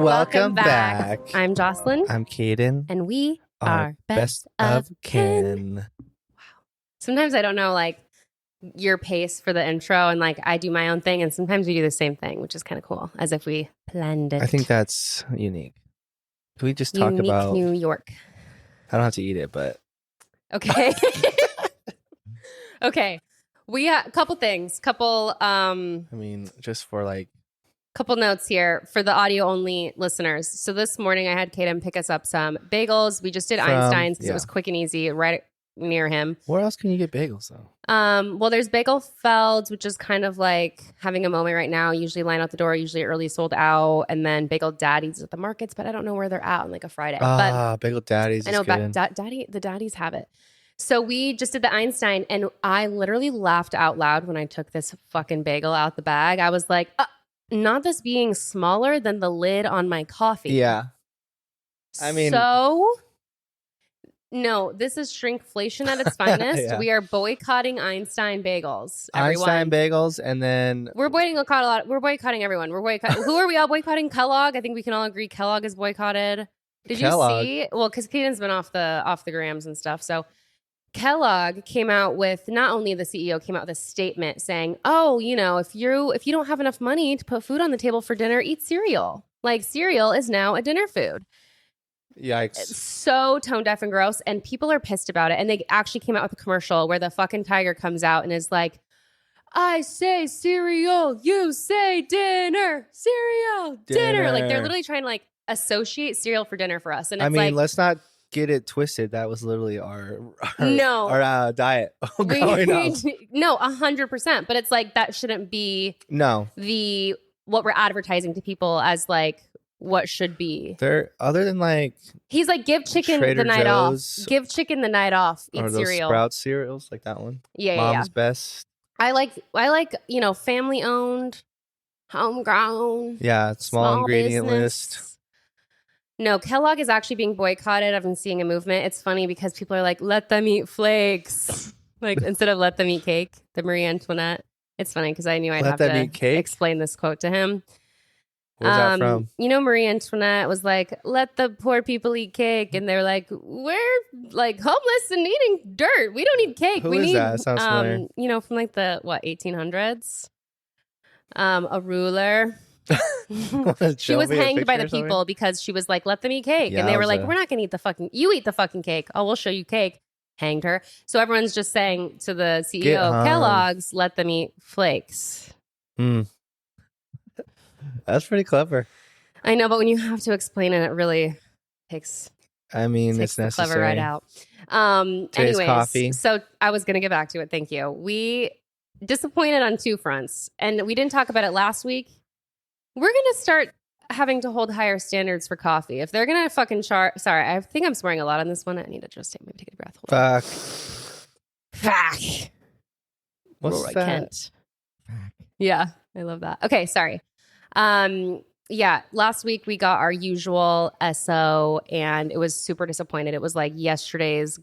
Welcome back. I'm Jocelyn. I'm Caden. And we are Best of Kin. Wow. Sometimes I don't know, like, your pace for the intro, and, like, I do my own thing, and sometimes we do the same thing, which is kind of cool, as if we planned it. I think that's unique. Can we just talk unique about... New York. I don't have to eat it, but... Okay. Okay. We got a couple things. I mean, just for, like... Couple notes here for the audio-only listeners. So this morning, I had Kaden pick us up some bagels. We just did Einstein's because it was quick and easy, right near him. Where else can you get bagels, though? Well, there's Bagel Felds, which is kind of like having a moment right now. Usually line out the door, usually early sold out. And then Bagel Daddies at the markets, but I don't know where they're at on like a Friday. But Bagel Daddies. I know the Daddies have it. So we just did the Einstein, and I literally laughed out loud when I took this fucking bagel out the bag. I was like, not this being smaller than the lid on my coffee. Yeah. I mean... So... No, this is shrinkflation at its finest. Yeah. We are boycotting Einstein bagels. Everyone. Einstein bagels, and then we're boycotting everyone. Who are we all boycotting? Kellogg. I think we can all agree Kellogg is boycotted. Did Kellogg. You see? Well, because Caden's been off the grams and stuff. So Kellogg came out with, not only the CEO came out with a statement saying, "Oh, you know, if you don't have enough money to put food on the table for dinner, eat cereal. Like cereal is now a dinner food." Yikes. It's so tone deaf and gross, and people are pissed about it. And they actually came out with a commercial where the fucking tiger comes out and is like, "I say cereal, you say dinner, cereal, dinner." Like they're literally trying to like associate cereal for dinner for us. And it's let's not get it twisted. That was literally our diet. No, 100%. But it's like that shouldn't be what we're advertising to people as like what should be. There, other than like, he's like, give chicken Trader the night Joe's, off. Give chicken the night off. Eat or those cereal. Sprouts cereals, like that one. Yeah, Mom's Best. I like family owned, homegrown. Yeah, small ingredient business. list. No, Kellogg is actually being boycotted. I've been seeing a movement. It's funny because people are like, "Let them eat flakes," like instead of "let them eat cake." The Marie Antoinette. It's funny because I knew I'd have to explain this quote to him. Where's that from? You know, Marie Antoinette was like, "Let the poor people eat cake," and they're like, "We're like homeless and eating dirt. We don't need cake. We need that? Sounds familiar. You know, from like the 1800s. A ruler. She was hanged by the people because she was like, "Let them eat cake," and they were like, "We're not gonna eat the fucking. You eat the fucking cake. Oh, we'll show you cake." Hanged her. So everyone's just saying to the CEO of Kellogg's, "Let them eat flakes." That's pretty clever. I know, but when you have to explain it, it really takes. It's necessary. Clever right out. Today's coffee. So I was going to get back to it. Thank you. We disappointed on two fronts, and we didn't talk about it last week. We're going to start having to hold higher standards for coffee. If they're going to fucking sorry, I think I'm swearing a lot on this one. I need to just maybe take a breath. Fuck. What's Roy that? Kent. Yeah, I love that. Okay, sorry. Yeah, last week we got our usual SO, and it was super disappointed. It was like yesterday's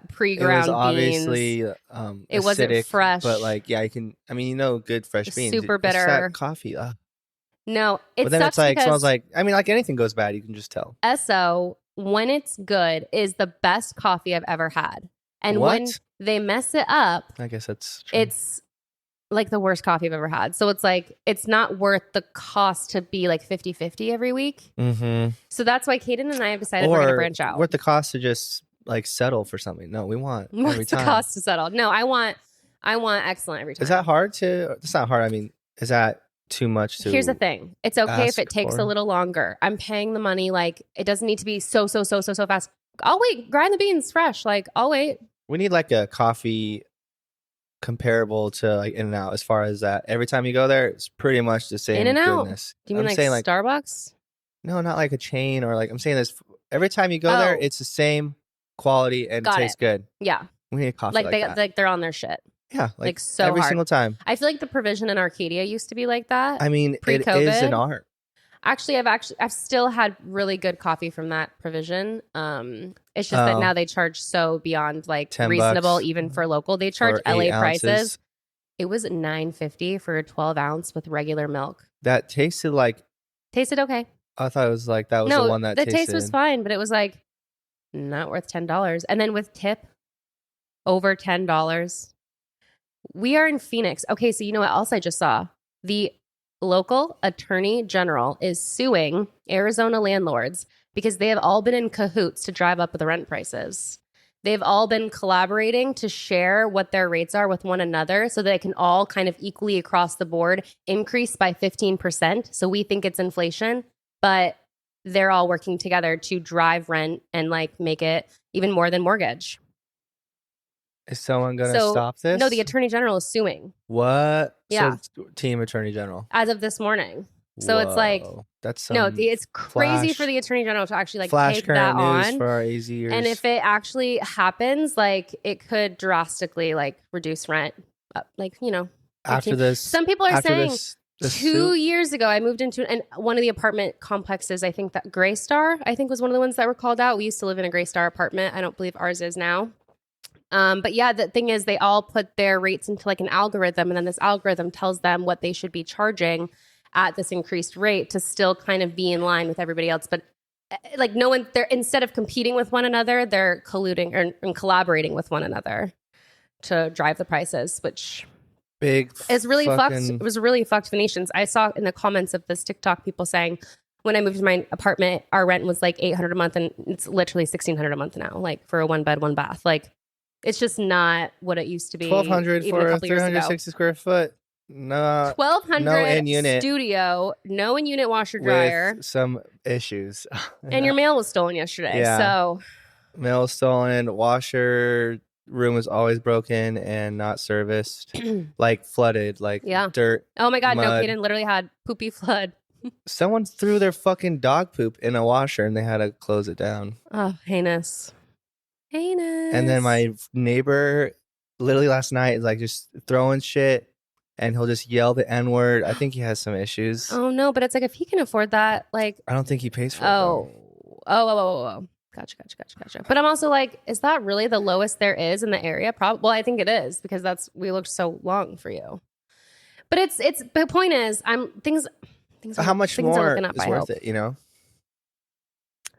pre-ground beans. It was obviously it acidic, wasn't fresh, but like, yeah, you can. I mean, good fresh beans. Super bitter. It's that coffee. No, it but then sucks it's like because smells like. I mean, like anything goes bad, you can just tell. SO, when it's good, is the best coffee I've ever had, and when they mess it up, I guess that's true. It's like the worst coffee I've ever had. So it's like, it's not worth the cost to be like 50-50 every week. Mm-hmm. So that's why Caden and I have decided we're going to branch out. Worth the cost to just like settle for something. No, we want every What's time. The cost to settle? No, I want excellent every time. Is that hard to, it's not hard. I mean, is that too much to Here's the thing. It's okay if it takes a little longer. I'm paying the money. Like it doesn't need to be so fast. I'll wait. Grind the beans fresh. Like I'll wait. We need like a coffee comparable to like In-N-Out as far as that. Every time you go there, it's pretty much the same In-N-Out? goodness. Do you mean like Starbucks? No, not like a chain or like I'm saying this. Every time you go there, it's the same quality and it tastes good. Yeah. We need a coffee like that. Like they're on their shit. Yeah, like so every hard. single time. I feel like the provision in Arcadia used to be like that. I mean, pre-COVID. It is an art. Actually, I've still had really good coffee from that provision. It's just that now they charge so beyond like reasonable, even for local. They charge LA prices. It was $9.50 for a 12 ounce with regular milk. That tasted okay. I thought it was like that was the No, one that the tasted. taste was fine, but it was like not worth $10. And then with tip, over $10. We are in Phoenix. Okay, so you know what else I just saw? The local attorney general is suing Arizona landlords because they have all been in cahoots to drive up the rent prices. They've all been collaborating to share what their rates are with one another so they can all kind of equally across the board increase by 15%. So we think it's inflation, but they're all working together to drive rent and like make it even more than mortgage. Is someone going to stop this? No, the attorney general is suing. What? Yeah. So team attorney general. As of this morning. So it's like, that's no, it's crazy for the attorney general to actually like take that on. For our AZ ears. And if it actually happens, like it could drastically like reduce rent. Like, you know, 15. After this, some people are saying this 2 years ago, I moved into one of the apartment complexes. I think that Gray Star, I think was one of the ones that were called out. We used to live in a Gray Star apartment. I don't believe ours is now. But yeah, the thing is they all put their rates into like an algorithm, and then this algorithm tells them what they should be charging at this increased rate to still kind of be in line with everybody else. But like no one, they're instead of competing with one another, they're colluding and collaborating with one another to drive the prices, which is really fucked. It was really fucked Venetians. I saw in the comments of this TikTok people saying, when I moved to my apartment, our rent was like $800 a month, and it's literally $1,600 a month now, like for a 1-bed, 1-bath. Like it's just not what it used to be. $1,200 for a 360 square foot. No, $1,200 no in-unit studio, no in-unit washer dryer. With some issues. And your mail was stolen yesterday. Yeah. So mail was stolen. Washer room was always broken and not serviced. Like flooded, like dirt. Oh my God, mud. no, Kaden literally had poopy flood. Someone threw their fucking dog poop in a washer and they had to close it down. Oh, heinous. And then my neighbor literally last night is like just throwing shit. And he'll just yell the N-word. I think he has some issues. Oh, no. But it's like, if he can afford that, like... I don't think he pays for it. Oh. Gotcha. But I'm also like, is that really the lowest there is in the area? Well, I think it is, because we looked so long for you. But the point is, how much more is worth it, you know?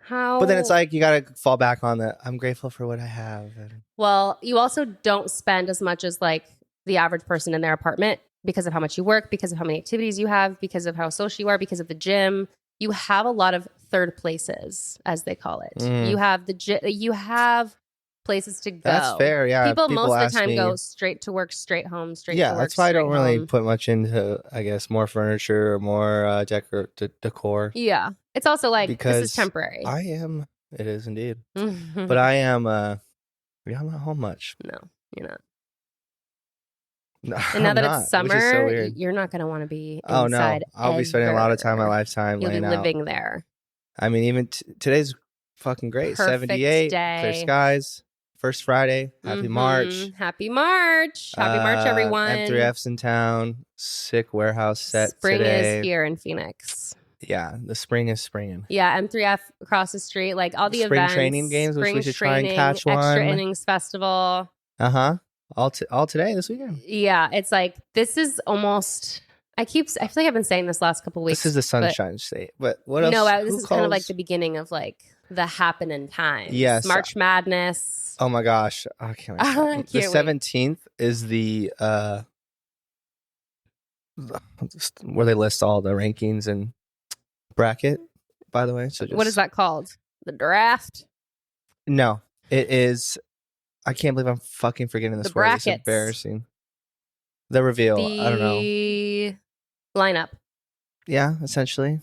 How? But then it's like, you got to fall back on the, I'm grateful for what I have. Well, you also don't spend as much as like the average person in their apartment, because of how much you work, because of how many activities you have, because of how social you are, because of the gym. You have a lot of third places, as they call it. You have you have places to go. That's fair, yeah. People most of the time go straight to work, straight home, straight to work. Yeah, that's why I don't really put much into, I guess, more furniture or more decor. Yeah. It's also like, because this is temporary. It is indeed. But I'm not home much. No, you're not. No, and now that it's summer, so you're not going to want to be inside. Oh no, I'll be spending a lot of time in my lifetime You'll laying be living there. I mean, even today's fucking great. Perfect 78, day. Clear skies, first Friday. Happy March. Happy March. Happy March, everyone. M3F's in town. Sick warehouse set Spring today. is here in Phoenix. Yeah, the spring is springing. Yeah, M3F across the street, like all the spring events. training games, which we should try and catch extra one. Extra innings festival. Uh-huh. All today, this weekend. Yeah, it's like, this is almost, I feel like I've been saying this last couple of weeks. This is the Sunshine State. But what else? No, this is kind of like the beginning of like the happening time. Yes. March Madness. Oh my gosh. I can't wait. The 17th is the where they list all the rankings and bracket, by the way. So what is that called? The draft? No, it is. I can't believe I'm fucking forgetting this word. It's embarrassing. The reveal. I don't know. The lineup. Yeah, essentially.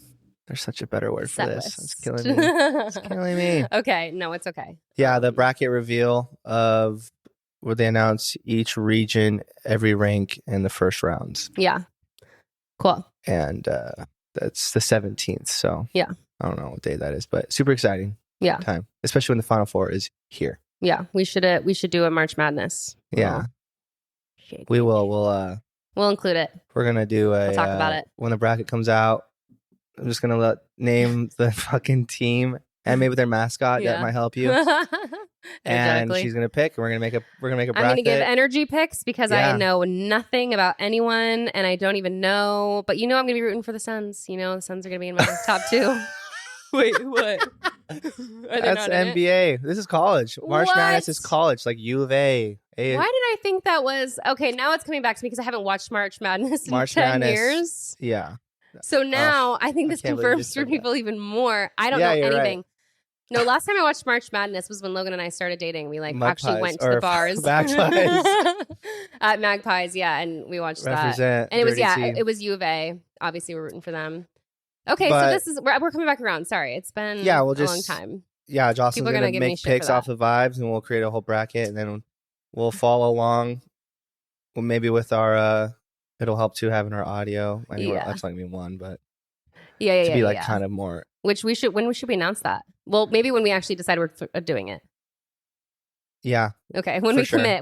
There's such a better word for this. It's killing me. It's killing me. Okay. No, it's okay. Yeah, the bracket reveal of where they announce each region, every rank, in the first rounds. Yeah. Cool. And that's the 17th. So yeah, I don't know what day that is, but super exciting. Yeah. Time, especially when the Final Four is here. Yeah, we should do a March Madness. Yeah, we will. We'll include it. We're gonna do we'll talk about it when the bracket comes out. I'm just gonna name the fucking team and maybe their mascot. That might help you. And she's gonna pick. And we're gonna make a bracket. I'm gonna give energy picks because I know nothing about anyone and I don't even know. But I'm gonna be rooting for the Suns. The Suns are gonna be in my top two. Wait, what? That's NBA. This is college. March Madness is college, like U of A. Why did I think that was okay? Now it's coming back to me because I haven't watched March Madness in 10 years. Yeah. So now I think this confirms for people even more. I don't know anything. Right. No, last time I watched March Madness was when Logan and I started dating. We actually went to the bars. Magpies. At Magpies, yeah, and we watched that. And it was U of A. Obviously, we're rooting for them. Okay, so this is we're coming back around. Sorry, it's been a long time. Yeah, Jocelyn's gonna make picks off the vibes, and we'll create a whole bracket, and then we'll follow along. Well, maybe with our it'll help too having our audio. I mean, that's not gonna be one, but to be like kind of more. Which we should. When should we announce that? Well, maybe when we actually decide we're doing it. Yeah. Okay. When we commit.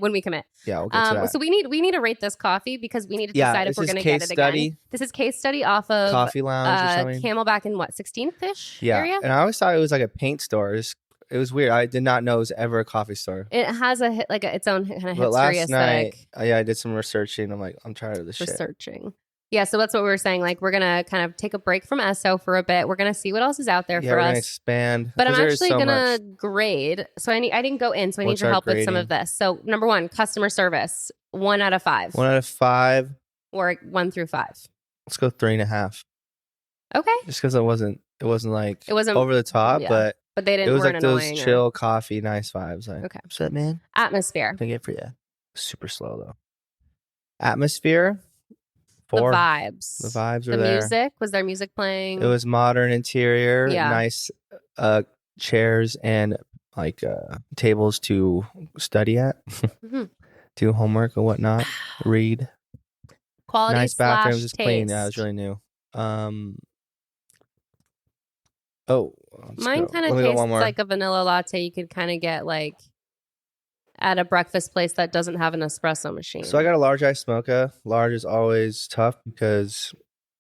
Yeah, we'll get to that. So we need to rate this coffee because we need to decide if we're going to get it again. This is case study off of Coffee Lounge or something. Camelback in 16th-ish area? And I always thought it was like a paint store. It was weird. I did not know it was ever a coffee store. It has its own kind of hipstery last aesthetic. Night, I did some researching. I'm like, I'm tired of this shit. Researching. Yeah, so that's what we were saying. Like, we're going to kind of take a break from ESO for a bit. We're going to see what else is out there for us. We're going to expand. But I'm actually going to grade. So I didn't go in, so I need your help with some of this. So number 1, customer service. 1 out of 5. 1 out of 5. Or 1 through 5. Let's go 3.5. Okay. Just because it wasn't over the top, but they didn't. It was like those chill coffee, nice vibes. Like, okay. What's up, man? Atmosphere. What can I get for you? Super slow though. Atmosphere. 4. The vibes. The vibes were there. The music. Was there music playing? It was modern interior. Yeah. Nice chairs and like tables to study at, do homework or whatnot, read. Quality. Nice bathrooms. It's clean. Yeah, it was really new. Mine kind of tastes like a vanilla latte you could kind of get like at a breakfast place that doesn't have an espresso machine. So I got a large iced mocha. Large is always tough because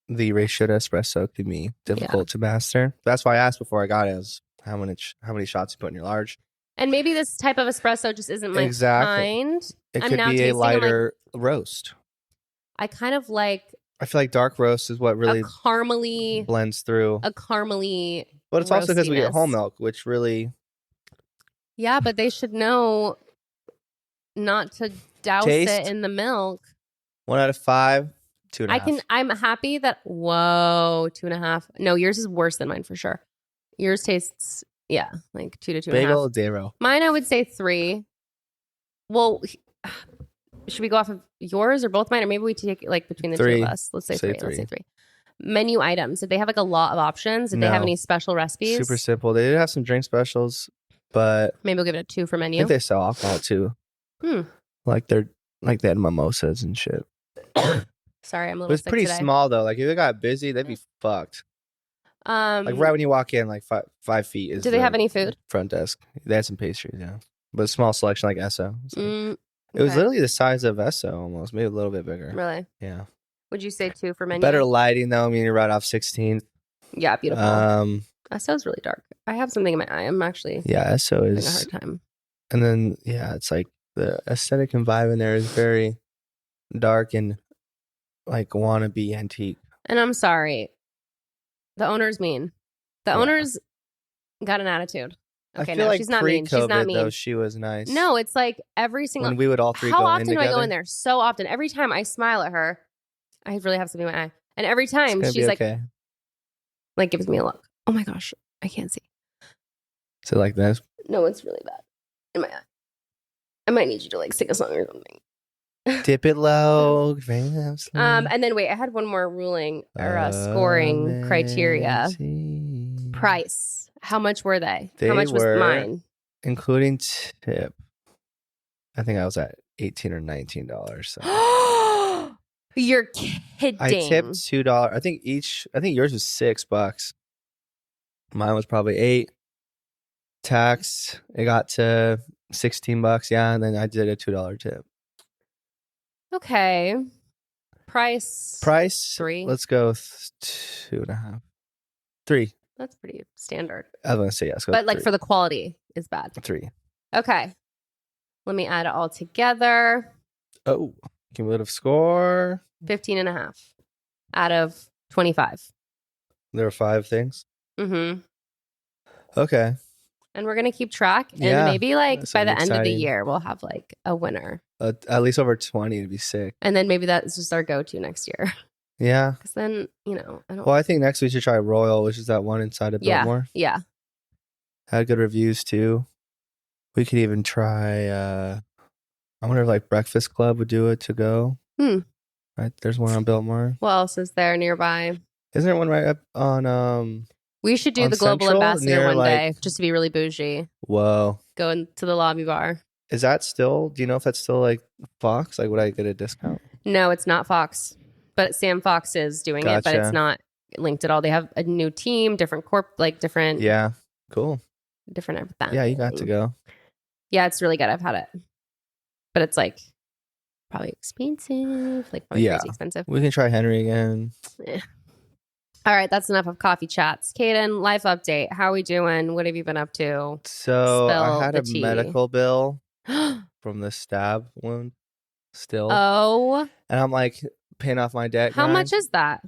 the ratio to espresso can be difficult to master. That's why I asked before I got it is how many shots you put in your large. And maybe this type of espresso just isn't my kind. It could be a lighter roast. I kind of like. I feel like dark roast is what really caramely blends through. A caramely. But it's also because we get whole milk, which really. Yeah, but they should know not to douse it in the milk. 1 out of 5. 2.5. I'm happy that 2.5. No, yours is worse than mine for sure. Yours tastes like 2 to 2.5. Bagel zero. Mine I would say 3. Well, should we go off of yours or both mine, or maybe we take like between the 2 of us? Let's say 3. Let's say 3. Menu items. Did they have like a lot of options? Did they have any special recipes? Super simple. They did have some drink specials, but maybe we'll give it a 2 for menu. I think they sell alcohol too. Like they had mimosas and shit. Sorry, I'm a little. It was sick pretty today. small though. Like if it got busy, they'd be fucked. Like right when you walk in, like 5 feet is. Do they have any food? Front desk. They had some pastries, yeah, but a small selection like Esso. It was literally the size of Esso almost, maybe a little bit bigger. Really? Yeah. Would you say 2 for menu? Better lighting though. I mean, you're right off 16th. Yeah, beautiful. Esso's really dark. I have something in my eye. I'm actually Esso is having a hard time. And then it's like the aesthetic and vibe in there is very dark and like wannabe antique. And I'm sorry, the owner's mean. The owner's got an attitude. Okay, I feel like she's not mean. She's not mean. Though, she was nice. No, it's like every single. When we would all 3 How go often in do I go in there? So often. Every time I smile at her, I really have something in my eye, and every time she's like gives me a look. Oh my gosh, I can't see. Is it like this? No, it's really bad in my eye. I might need you to like sing a song or something. Dip it low. And then wait, I had one more ruling or scoring criteria. Price. How much were they? How much was mine? Including tip. I think I was at $18 or $19. So. You're kidding. I tipped $2. I think yours was $6. Mine was probably 8. Tax, it got to $16. Yeah, and then I did a $2 tip. Okay. Price 3. Let's go 2.5. 3. That's pretty standard. I was gonna say yes, but like 3. For the quality is bad. 3. Okay. Let me add it all together. Oh, cumulative score 15.5 out of 25. There were 5 things. Mm-hmm. Okay. And we're gonna keep track, and maybe like by the end of the year, we'll have like a winner. At least over 20 to be sick. And then maybe that's just our go-to next year. Yeah. Because then, Well, I think next we should try Royal, which is that one inside of Biltmore. Yeah. Had good reviews too. We could even try. I wonder if like Breakfast Club would do it to go. Right, there's one on Biltmore. What else is there nearby? Isn't there one right up on? We should do the Global Ambassador one day, just to be really bougie. Whoa. Go into the lobby bar. Is that still, do you know if that's still like Fox? Like, would I get a discount? No, it's not Fox. But Sam Fox is doing it, but it's not linked at all. They have a new team, different different. Yeah, cool. Different everything. Yeah, you got to go. Yeah, it's really good. I've had it. But it's like probably expensive. Like probably crazy expensive. We can try Henry again. All right, that's enough of coffee chats. Kaden, life update. How are we doing? What have you been up to? So I had a medical bill from the stab wound still. Oh. And I'm like paying off my debt. How much is that?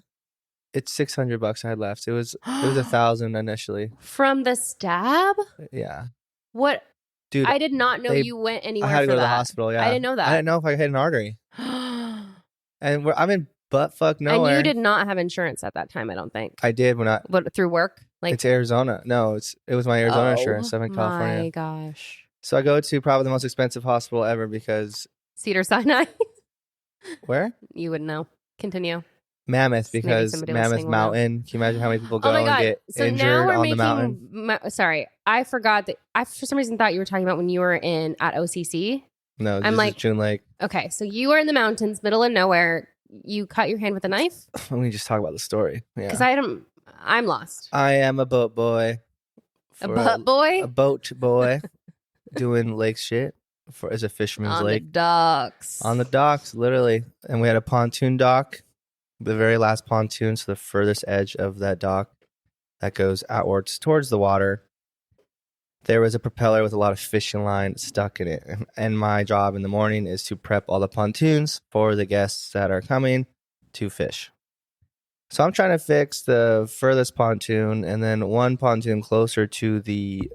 It's $600 I had left. It was $1,000 initially. From the stab? Yeah. What? Dude, I did not know you went anywhere. I had to go to the hospital. Yeah. I didn't know that. I didn't know if I hit an artery. And I'm in buttfuck nowhere. And you did not have insurance at that time, I don't think. I did when But through work? Like it's Arizona. No, it was my Arizona insurance. I'm in California. Oh my gosh. So I go to probably the most expensive hospital ever because Cedars-Sinai. Where? You wouldn't know. Continue. Mammoth, because Mammoth Mountain. Can you imagine how many people go and get injured on the mountain? Sorry, I forgot that. I for some reason thought you were talking about when you were at OCC. No, this is June Lake. Okay, so you were in the mountains, middle of nowhere. You cut your hand with a knife. Let me just talk about the story. Yeah, because I'm lost. I am a boat boy. A boat boy. A boat boy, doing lake shit as a fisherman's lake. On the docks, literally. And we had a pontoon dock. The very last pontoon, so the furthest edge of that dock that goes outwards towards the water, there was a propeller with a lot of fishing line stuck in it. And my job in the morning is to prep all the pontoons for the guests that are coming to fish. So I'm trying to fix the furthest pontoon, and then one pontoon closer to the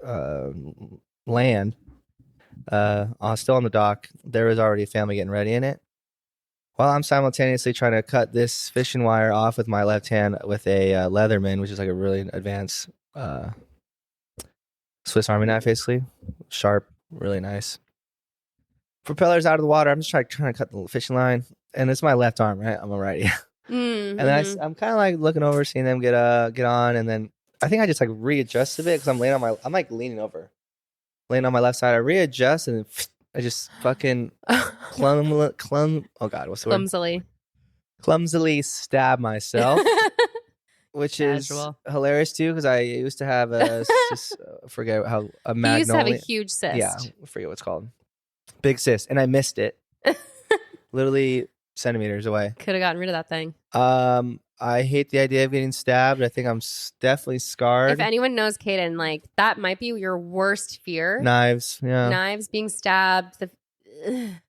land, still on the dock. There was already a family getting ready in it. While I'm simultaneously trying to cut this fishing wire off with my left hand with a Leatherman, which is like a really advanced Swiss Army knife, basically. Sharp, really nice. Propeller's out of the water. I'm just trying to cut the fishing line. And it's my left arm, right? I'm a righty. And then I'm kind of like looking over, seeing them get on. And then I think I just like readjusted it because I'm like leaning over. Laying on my left side. I readjust and then I just fucking oh God, what's the word? Clumsily stab myself, which is hilarious too because I used to have a forget how a magnolia. You used to have a huge cyst. Yeah, I forget what it's called. Big cyst, and I missed it. Literally centimeters away. Could have gotten rid of that thing. I hate the idea of getting stabbed. I think I'm definitely scarred. If anyone knows Kaden, like that might be your worst fear. Knives, yeah. Knives, being stabbed.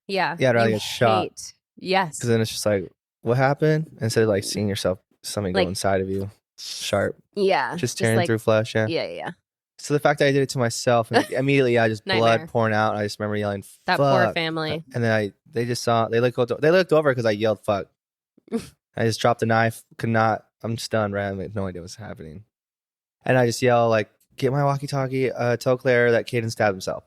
Yeah. Yeah, I'd rather get shot. Yes. Because then it's just like, what happened? Instead of like seeing yourself, something go inside of you, sharp. Yeah. Just tearing through flesh. Yeah. Yeah. So the fact that I did it to myself, and immediately I just blood pouring out. And I just remember yelling, "Fuck!" That poor family. And then they just saw. They looked over because I yelled, "Fuck!" I just dropped the knife. I'm stunned, right? I have no idea what's happening. And I just yell, like, get my walkie-talkie, tell Claire that Caden stabbed himself.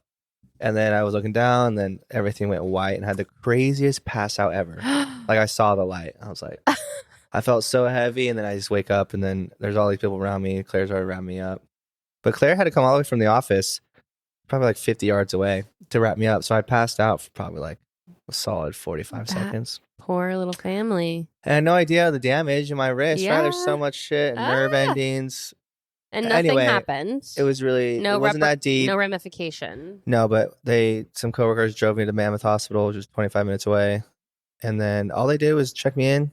And then I was looking down, and then everything went white and had the craziest pass out ever. Like, I saw the light. I was like, I felt so heavy, and then I just wake up, and then there's all these people around me. Claire's already wrapped me up. But Claire had to come all the way from the office, probably like 50 yards away, to wrap me up. So I passed out for probably like a solid 45 seconds. Poor little family. And I had no idea the damage in my wrist. Yeah. Right? There's so much shit, nerve endings. And nothing happened. It was really, it wasn't that deep. No ramification. No, but some coworkers drove me to Mammoth Hospital, which was 25 minutes away. And then all they did was check me in,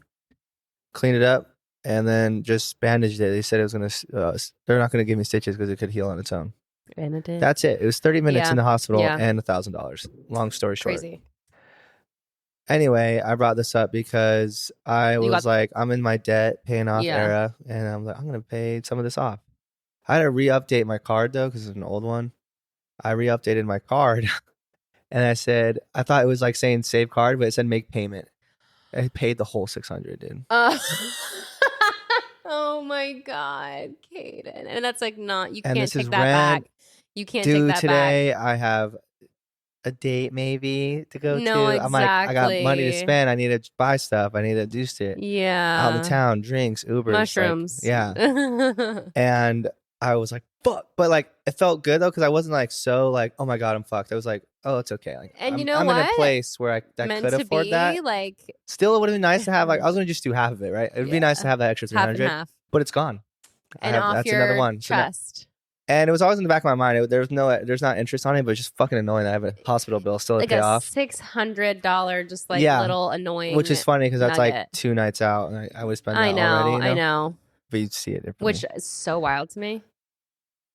clean it up, and then just bandaged it. They said it was going to, they're not going to give me stitches because it could heal on its own. And it did. That's it. It was 30 minutes in the hospital and $1,000. Long story short. Crazy. Anyway, I brought this up because I was like, I'm in my debt paying off era, and I'm like, I'm going to pay some of this off. I had to re-update my card though because it's an old one. I re-updated my card, and I said I thought it was like saying save card, but it said make payment. I paid the whole $600, dude. Oh my God, Caden. And that's like not, you And can't take that back. You can't take that back. Today I have a date maybe to go to. Exactly. I'm like, I got money to spend. I need to buy stuff. I need to do shit. Yeah. Out in town, drinks, Ubers. Mushrooms. Like, yeah. And I was like, fuck. But like, it felt good though, because I wasn't like so like, oh my God, I'm fucked. I was like, oh, it's okay. Like, and I'm in a place where I could afford that. Like, still, it would have been nice to have like, I was going to just do half of it, right? It would be nice to have that extra 300, but it's gone. And that's another one. Trust. And it was always in the back of my mind. There's not interest on it, but it's just fucking annoying that I have a hospital bill still to pay off. Like a $600 just like little annoying. Which is funny because that's like 2 nights out, and I would spend that already. I know. But you'd see it differently. Which is so wild to me.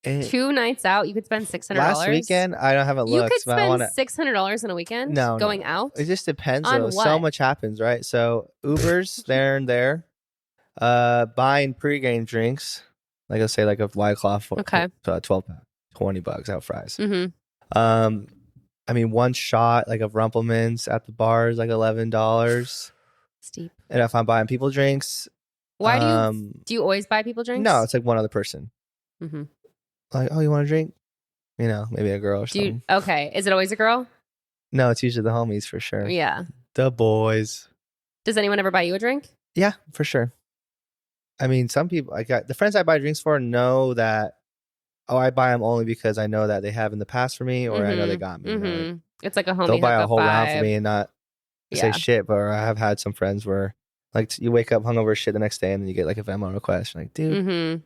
2 nights out, you could spend $600. Last weekend, I haven't looked. You could spend $600 in a weekend going out? It just depends. On what? So much happens, right? So Ubers there and there. Buying pregame drinks. Like let's say like a White Claw for 12 pack, $20 out fries. Mm-hmm. I mean, one shot like of Rumpleman's at the bar is like $11. Steep. And if I'm buying people drinks, why do you always buy people drinks? No, it's like one other person. Mm-hmm. Like, oh, you want a drink? You know, maybe a girl or something. Okay, is it always a girl? No, it's usually the homies for sure. Yeah, the boys. Does anyone ever buy you a drink? Yeah, for sure. I mean, some people, the friends I buy drinks for know that, I buy them only because I know that they have in the past for me, or I know they got me. Mm-hmm. You know, like, it's like a homie. They'll buy a whole round for me and not say shit. But I have had some friends where, like, you wake up hungover shit the next day and then you get like a Venmo request. You're like, dude,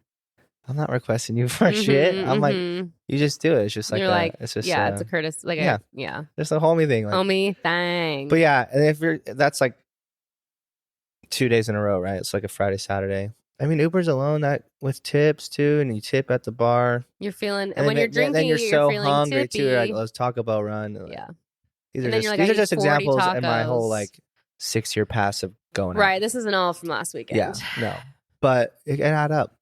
I'm not requesting you for shit. I'm like, you just do it. It's just like, it's just it's a courtesy. Like, yeah, just a homie thing. Like, homie thing. But yeah, and that's like 2 days in a row, right? It's like a Friday, Saturday. I mean, Uber's alone that with tips too, and you tip at the bar. You're feeling, and when you're drinking, then you're so hungry tippy. Too. You're like, let's Taco Bell run. Yeah, these are just examples in my whole like 6-year pass of going out. Right, this isn't all from last weekend. Yeah, no, but it add up.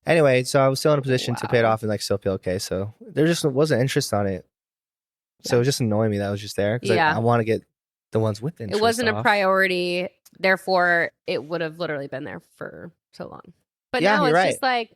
Anyway, so I was still in a position to pay it off and like still feel okay. So there just wasn't interest on it. So it was just annoying me that I was just there because I want to get the ones with interest. It wasn't a priority, therefore it would have literally been there for so long. But now it's just like,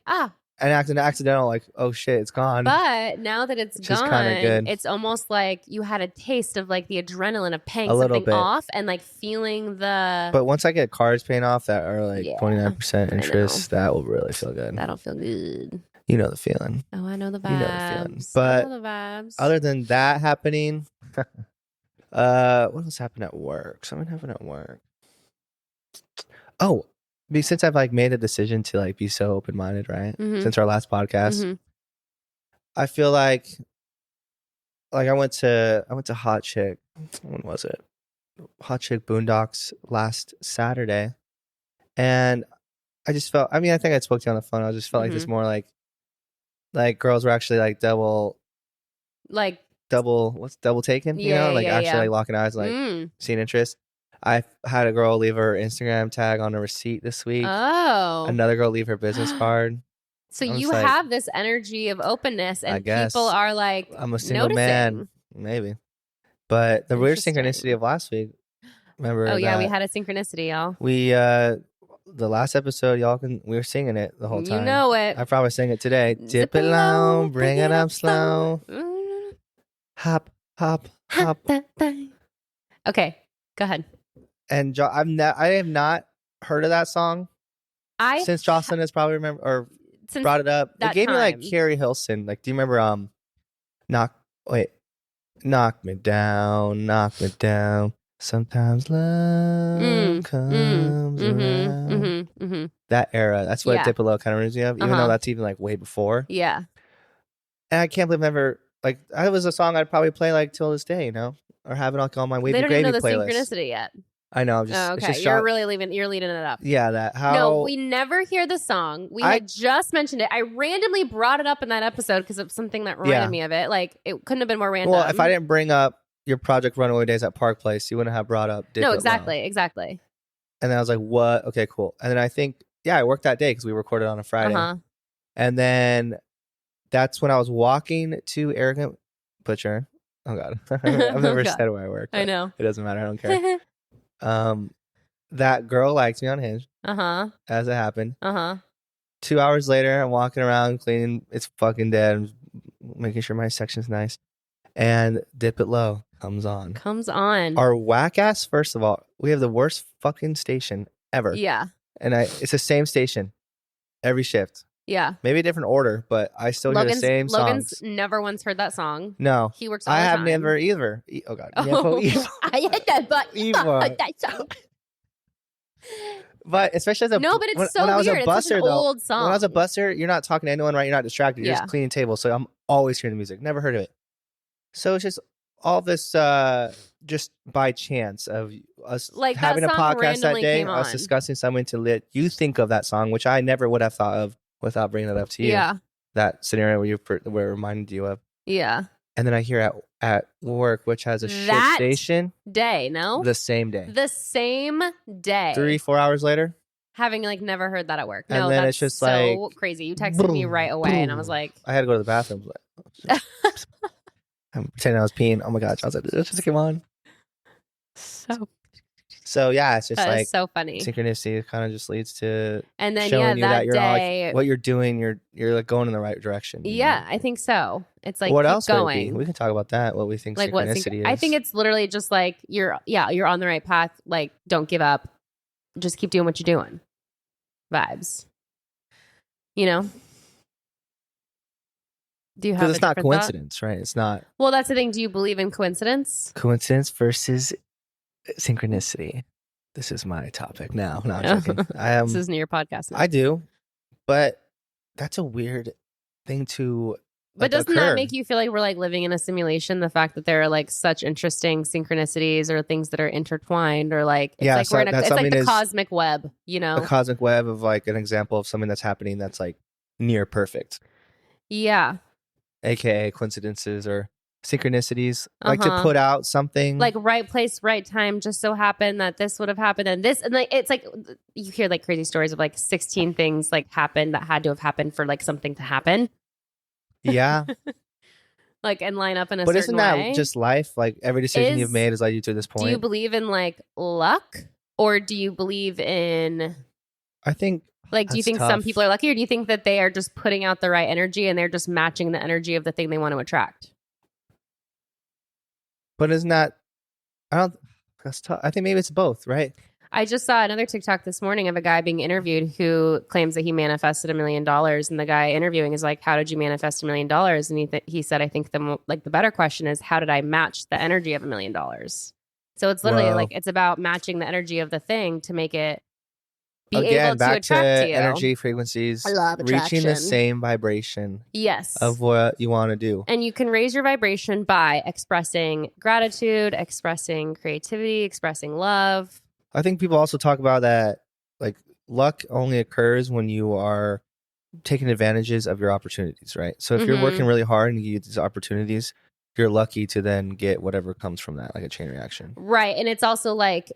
an accidental, like, oh shit, it's gone. But now that it's gone, it's almost like you had a taste of like the adrenaline of paying something off and like feeling the. But once I get cards paying off that are like 29% interest, that will really feel good. That'll feel good. You know the feeling. Oh, I know the vibes. You know the feeling. But I know the vibes. Other than that happening, what else happened at work? Something happened at work. Oh. Since I've like made a decision to like be so open-minded, right? Since our last podcast, I feel like I went to Hot Chick. When was it? Hot Chick Boondocks last Saturday, and I just felt. I mean, I think I spoke to you on the phone. I just felt like this more like girls were actually like double taken. You know, like actually like locking eyes, like seeing interest. I had a girl leave her Instagram tag on a receipt this week. Oh. Another girl leave her business card. So you have this energy of openness and people are like, I'm a single man. Maybe. But the weird synchronicity of last week. Remember? Oh, yeah. We had a synchronicity, y'all. We, the last episode, we were singing it the whole time. You know it. I probably sang it today. Dip it low, bring it up slow. Hop, hop, hop. Okay. Go ahead. And I have not heard of that song since Jocelyn has probably brought it up. It gave me like Carrie Hilson. Like, do you remember knock me down. Sometimes love comes around. That era. That's what Dip It Low kind of reminds me of, even though that's even like way before. Yeah. And I can't believe I've never like that was a song I'd probably play like till this day, you know, or have it like on my Wavy Gravy playlist. They don't even know the synchronicity yet. I know. I'm just. Okay, it's just you're leading it up. Yeah, No, we never hear the song. We had just mentioned it. I randomly brought it up in that episode because of something that reminded me of it. Like it couldn't have been more random. Well, if I didn't bring up your Project Runaway Days at Park Place, you wouldn't have brought up. No, exactly. And then I was like, "What? Okay, cool." And then I think, I worked that day because we recorded on a Friday. And then that's when I was walking to Arrogant Butcher. Oh God, I've never said where I work. I know. It doesn't matter. I don't care. That girl likes me on Hinge. As it happened. 2 hours later, I'm walking around cleaning. It's fucking dead. I'm making sure my section's nice. And Dip It Low comes on. Our whack ass, first of all, we have the worst fucking station ever. Yeah. And it's the same station every shift. Yeah. Maybe a different order, but I still hear the same songs. Logan's never once heard that song. No. He works all the time. I have never either. Oh God. I had that, but that song. But especially as a but it's so when I was weird. a busser, it's such an old song. When I was a busser, you're not talking to anyone, right? You're not distracted. You're just cleaning tables. So I'm always hearing the music. Never heard of it. So it's just all this just by chance of us having a podcast that day, us discussing something to let you think of that song, which I never would have thought of without bringing it up to you. Yeah. That scenario where it reminded you of. Yeah. And then I hear at work, which has a shit station. Day, no? The same day. 3-4 hours later. Having never heard that at work. And then it's just so crazy. You texted me right away and I was like. I had to go to the bathroom. I'm pretending I was peeing. Oh my God. I was like, just come on. So yeah, it's just so funny. Synchronicity kind of just leads to and then showing you that you're day, what you're doing, you're like going in the right direction. Yeah, I think so. It's like what else going. We can talk about that. What we think synchronicity is. I think it's literally just like you're on the right path. Like, don't give up. Just keep doing what you're doing. Vibes. You know? Do you have? Because it's not coincidence, right? It's not. Well, that's the thing. Do you believe in coincidence? Coincidence versus synchronicity. This is my topic now. No, I'm joking. This isn't your podcast now. I do, but that's a weird thing to. But doesn't that make you feel like we're like living in a simulation? The fact that there are like such interesting synchronicities or things that are intertwined, or like it's like we're in it's like the cosmic web, you know, the cosmic web of like an example of something that's happening that's like near perfect. Yeah. AKA coincidences or synchronicities, like to put out something like right place, right time. Just so happened that this would have happened, and this, and like it's like you hear like crazy stories of like 16 things like happened that had to have happened for like something to happen. Yeah. Like and line up in a certain way. But isn't that just life? Like every decision you've made has led you to this point. Do you believe in like luck, or do you believe in? I think. Like, do you think some people are lucky, or do you think that they are just putting out the right energy and they're just matching the energy of the thing they want to attract? But isn't that? That's tough. I think maybe it's both, right? I just saw another TikTok this morning of a guy being interviewed who claims that he manifested $1 million, and the guy interviewing is like, "How did you manifest $1 million?" And he said, "I think the better question is, how did I match the energy of $1 million?" So it's literally like it's about matching the energy of the thing to make it. Again, back to energy frequencies. I love attraction. Reaching the same vibration. Yes. Of what you want to do. And you can raise your vibration by expressing gratitude, expressing creativity, expressing love. I think people also talk about that, like, luck only occurs when you are taking advantages of your opportunities, right? So if you're working really hard and you get these opportunities, you're lucky to then get whatever comes from that, like a chain reaction. Right. And it's also like,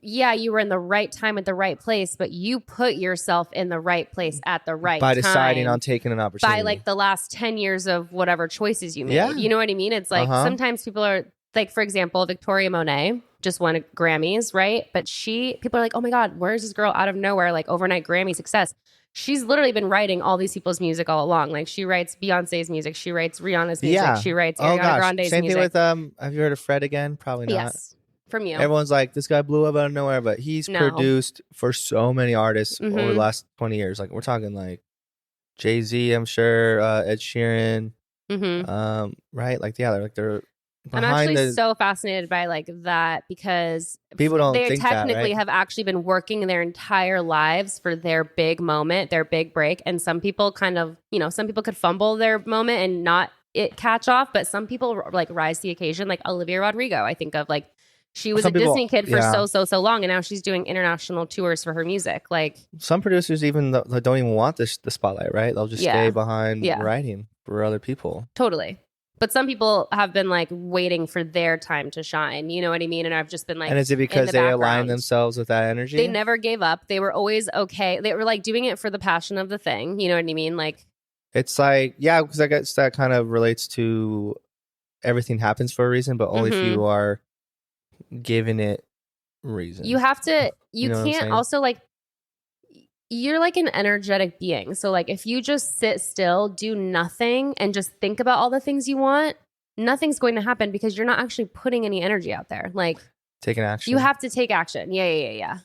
yeah, you were in the right time at the right place, but you put yourself in the right place at the right time. By deciding on taking an opportunity. By like the last 10 years of whatever choices you made. Yeah. You know what I mean? It's like sometimes people are like, for example, Victoria Monet just won Grammys, right? But people are like, oh my God, where is this girl out of nowhere? Like overnight Grammy success. She's literally been writing all these people's music all along. Like she writes Beyonce's music. She writes Rihanna's music. She writes Ariana Grande's Same music. Same thing with, have you heard of Fred again? Probably not. Yes. From you. Everyone's like, this guy blew up out of nowhere, but he's produced for so many artists over the last 20 years. Like we're talking like Jay-Z, I'm sure, Ed Sheeran, right? Like, yeah, they're I'm actually so fascinated by like that because people don't they think technically that, right? have actually been working their entire lives for their big moment, their big break. And some people kind of, some people could fumble their moment and not it catch off, but some people like rise to the occasion, like Olivia Rodrigo. I think of like, she was a Disney kid for so long, and now she's doing international tours for her music. Like some producers even don't even want the spotlight, right? They'll just stay behind writing for other people. Totally. But some people have been like waiting for their time to shine. You know what I mean? And I've just been like, and is it because they align themselves with that energy? They never gave up. They were always okay. They were like doing it for the passion of the thing. You know what I mean? Like It's like, yeah, because I guess that kind of relates to everything happens for a reason, but only if you are given it reason. You have to, you know can't also like, you're like an energetic being. So like if you just sit still, do nothing, and just think about all the things you want, nothing's going to happen because you're not actually putting any energy out there. Like taking action. You have to take action. Yeah.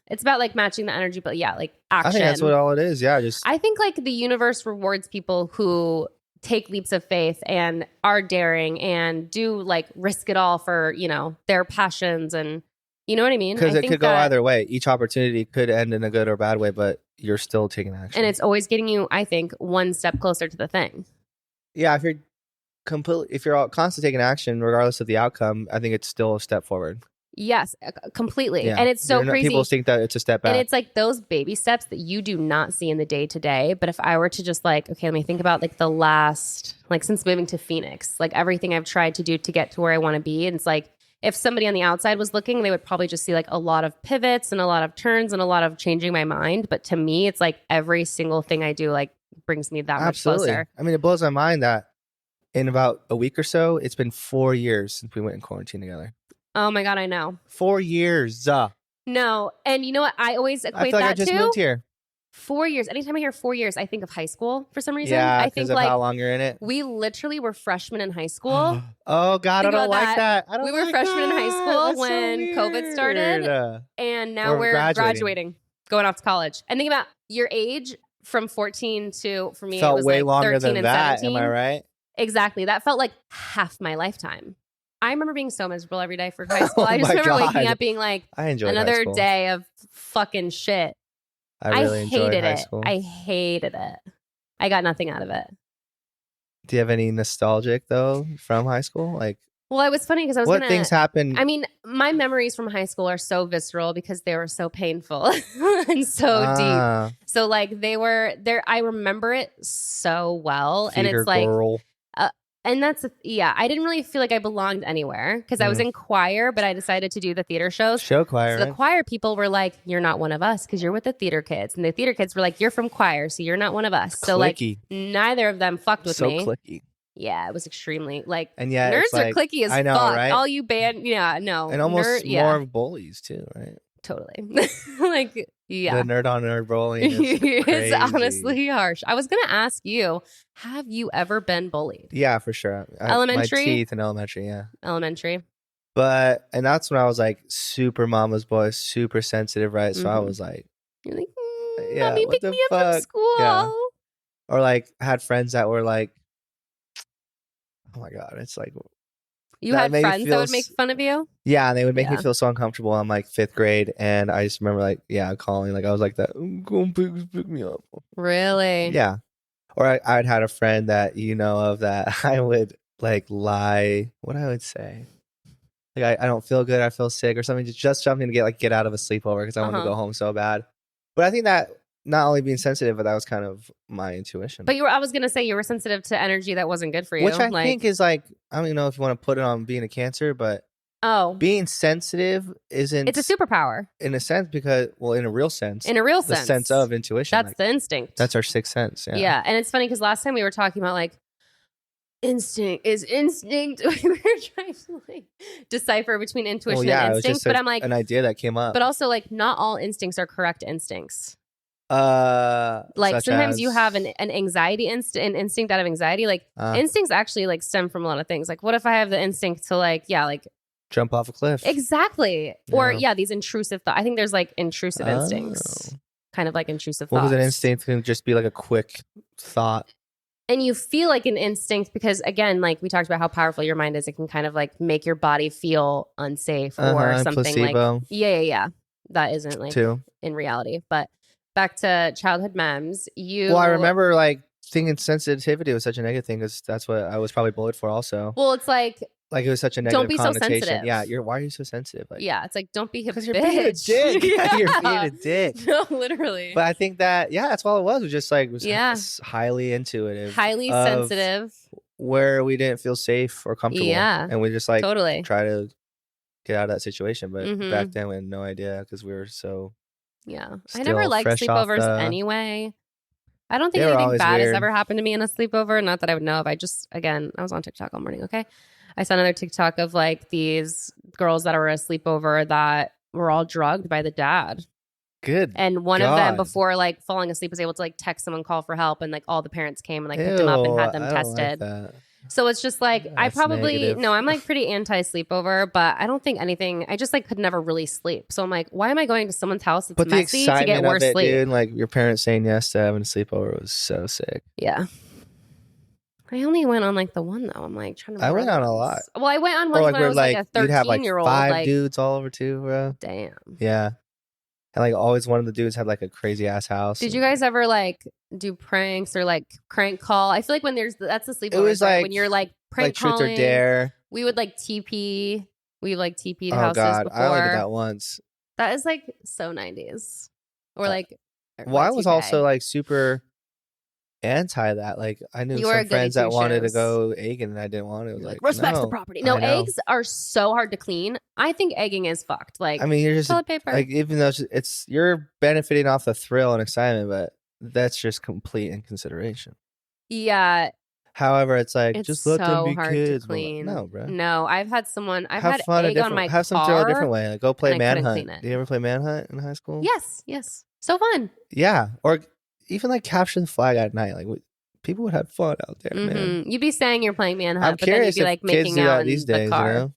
It's about like matching the energy, but yeah, like action. I think that's what all it is. Yeah. I think like the universe rewards people who take leaps of faith and are daring and do like risk it all for, you know, their passions, and you know what I mean? Because it could go either way. Each opportunity could end in a good or bad way, but you're still taking action. And it's always getting you, I think, one step closer to the thing. Yeah, if you're constantly taking action, regardless of the outcome, I think it's still a step forward. Yes, completely. Yeah. And it's so crazy. People think that it's a step back. And it's like those baby steps that you do not see in the day to day. But if I were to just like, okay, let me think about like the last, like since moving to Phoenix, like everything I've tried to do to get to where I want to be. And it's like, if somebody on the outside was looking, they would probably just see like a lot of pivots and a lot of turns and a lot of changing my mind. But to me, it's like every single thing I do like brings me that much closer. I mean, it blows my mind that in about a week or so, it's been 4 years since we went in quarantine together. Oh my God, I know. 4 years. No. And you know what? I always equate I feel like that I just moved here. 4 years. Anytime I hear 4 years, I think of high school for some reason. Yeah, I think of how long you're in it. We literally were freshmen in high school. Oh God, I don't like that. We were freshmen in high school when COVID started, and now we're graduating, going off to college. And think about your age from 14 to, for me, felt it was way like longer 13 than and that. 17. Am I right? Exactly. That felt like half my lifetime. I remember being so miserable every day for high school. I just remember waking up being like, another day of fucking shit. I really hated high school. I hated it. I got nothing out of it. Do you have any nostalgic though from high school? Like, well, it was funny because what things happened? I mean, my memories from high school are so visceral because they were so painful and so deep. So like they were there. I remember it so well, and it's like. And that's, I didn't really feel like I belonged anywhere because I was in choir, but I decided to do the theater shows. Show choir. So the choir people were like, you're not one of us because you're with the theater kids. And the theater kids were like, you're from choir, so you're not one of us. So clicky. Like neither of them fucked with me. So clicky. Yeah, it was extremely like, and yeah, nerds are clicky as fuck. Right? All you band, no. And almost more bullies too, right? Totally. Like, yeah. The nerd on nerd bullying is it's honestly harsh. I was going to ask you, have you ever been bullied? Yeah, for sure. Elementary? My teeth in elementary, yeah. Elementary. And that's when I was like super mama's boy, super sensitive, right? So I was like, you're like, mommy, pick me up from school. Yeah. Or like had friends that were like, oh my God, it's like, you had friends that would make fun of you? Yeah, and they would make me feel so uncomfortable. I'm like 5th grade, and I just remember like, calling. Like I was like that, go pick me up. Really? Yeah. Or I'd had a friend that you know of that I would like lie. What I would say, like I don't feel good, I feel sick or something. Just something to get out of a sleepover because I want to go home so bad. But I think that not only being sensitive, but that was kind of my intuition. But I was going to say you were sensitive to energy that wasn't good for you. Which I think is like, I don't even know if you want to put it on being a Cancer, but being sensitive isn't... It's a superpower. In a sense, because, well, in a real sense. The sense of intuition. That's like, the instinct. That's our sixth sense, yeah. Yeah, and it's funny because last time we were talking about like, instinct is instinct. We were trying to like decipher between intuition and instinct, but I'm like... an idea that came up. But also like, not all instincts are correct instincts. Like sometimes you have an anxiety instinct out of anxiety. Like instincts actually like stem from a lot of things. Like what if I have the instinct to like jump off a cliff? Exactly. Or these intrusive thoughts. I think there's like intrusive instincts, kind of like intrusive thoughts. What was an instinct can just be like a quick thought. And you feel like an instinct because again, like we talked about how powerful your mind is. It can kind of like make your body feel unsafe or something placebo. Like yeah. That isn't like in reality, but. Back to childhood memes. Well, I remember like thinking sensitivity was such a negative thing because that's what I was probably bullied for also. Well, it's like it was such a negative connotation. So sensitive. Yeah, why are you so sensitive? Like, yeah, it's like don't be a bitch. You're being a dick. You're being a dick. No, literally. But I think that that's all it was. It was just like highly intuitive, highly sensitive, where we didn't feel safe or comfortable. Yeah, and we just like try to get out of that situation. But back then we had no idea because we were so. Yeah. I never liked sleepovers anyway. I don't think anything bad has ever happened to me in a sleepover. Not that I would know of. I was on TikTok all morning. Okay. I saw another TikTok of like these girls that were a sleepover that were all drugged by the dad. Good. And one of them, before like falling asleep, was able to like text someone, call for help, and like all the parents came and like picked him up and had them tested. Like so it's just like I'm like pretty anti sleepover, but I don't think anything. I just like could never really sleep. So I'm like, why am I going to someone's house that's messy to get worse sleep? Dude, like your parents saying yes to having a sleepover was so sick. Yeah. I only went on like the one though. I'm like trying to. I went on a lot. Well, I went on one when I was like a 13-year-old. You'd have like 5 dudes all over too, bro. Damn. Yeah. And like always one of the dudes had like a crazy ass house. Did you guys ever like do pranks or like crank call? I feel like when that's the sleepover. It was like when you're like prank calling. Truth or dare. We would like TP. We like TP'd houses before. I only did that once. That is like so 90s. Or like. Well, I was also like super anti that. Like I knew some friends that wanted to go egging and I didn't want to. It was like respects the property. No, eggs are so hard to clean. I think egging is fucked. Like, I mean, you're just toilet paper. Like even though you're benefiting off the thrill and excitement, but that's just complete inconsideration. Yeah. However, it's like just let them be kids. To clean. Like, no, bro. No, I've had egg on my car. Have some thrill a different way. Like go play Manhunt. Do you ever play Manhunt in high school? Yes. So fun. Yeah, or even like capture the flag at night. Like people would have fun out there, man. You'd be saying you're playing Manhunt, I'm but then you'd be like making out these in days, the car. You know?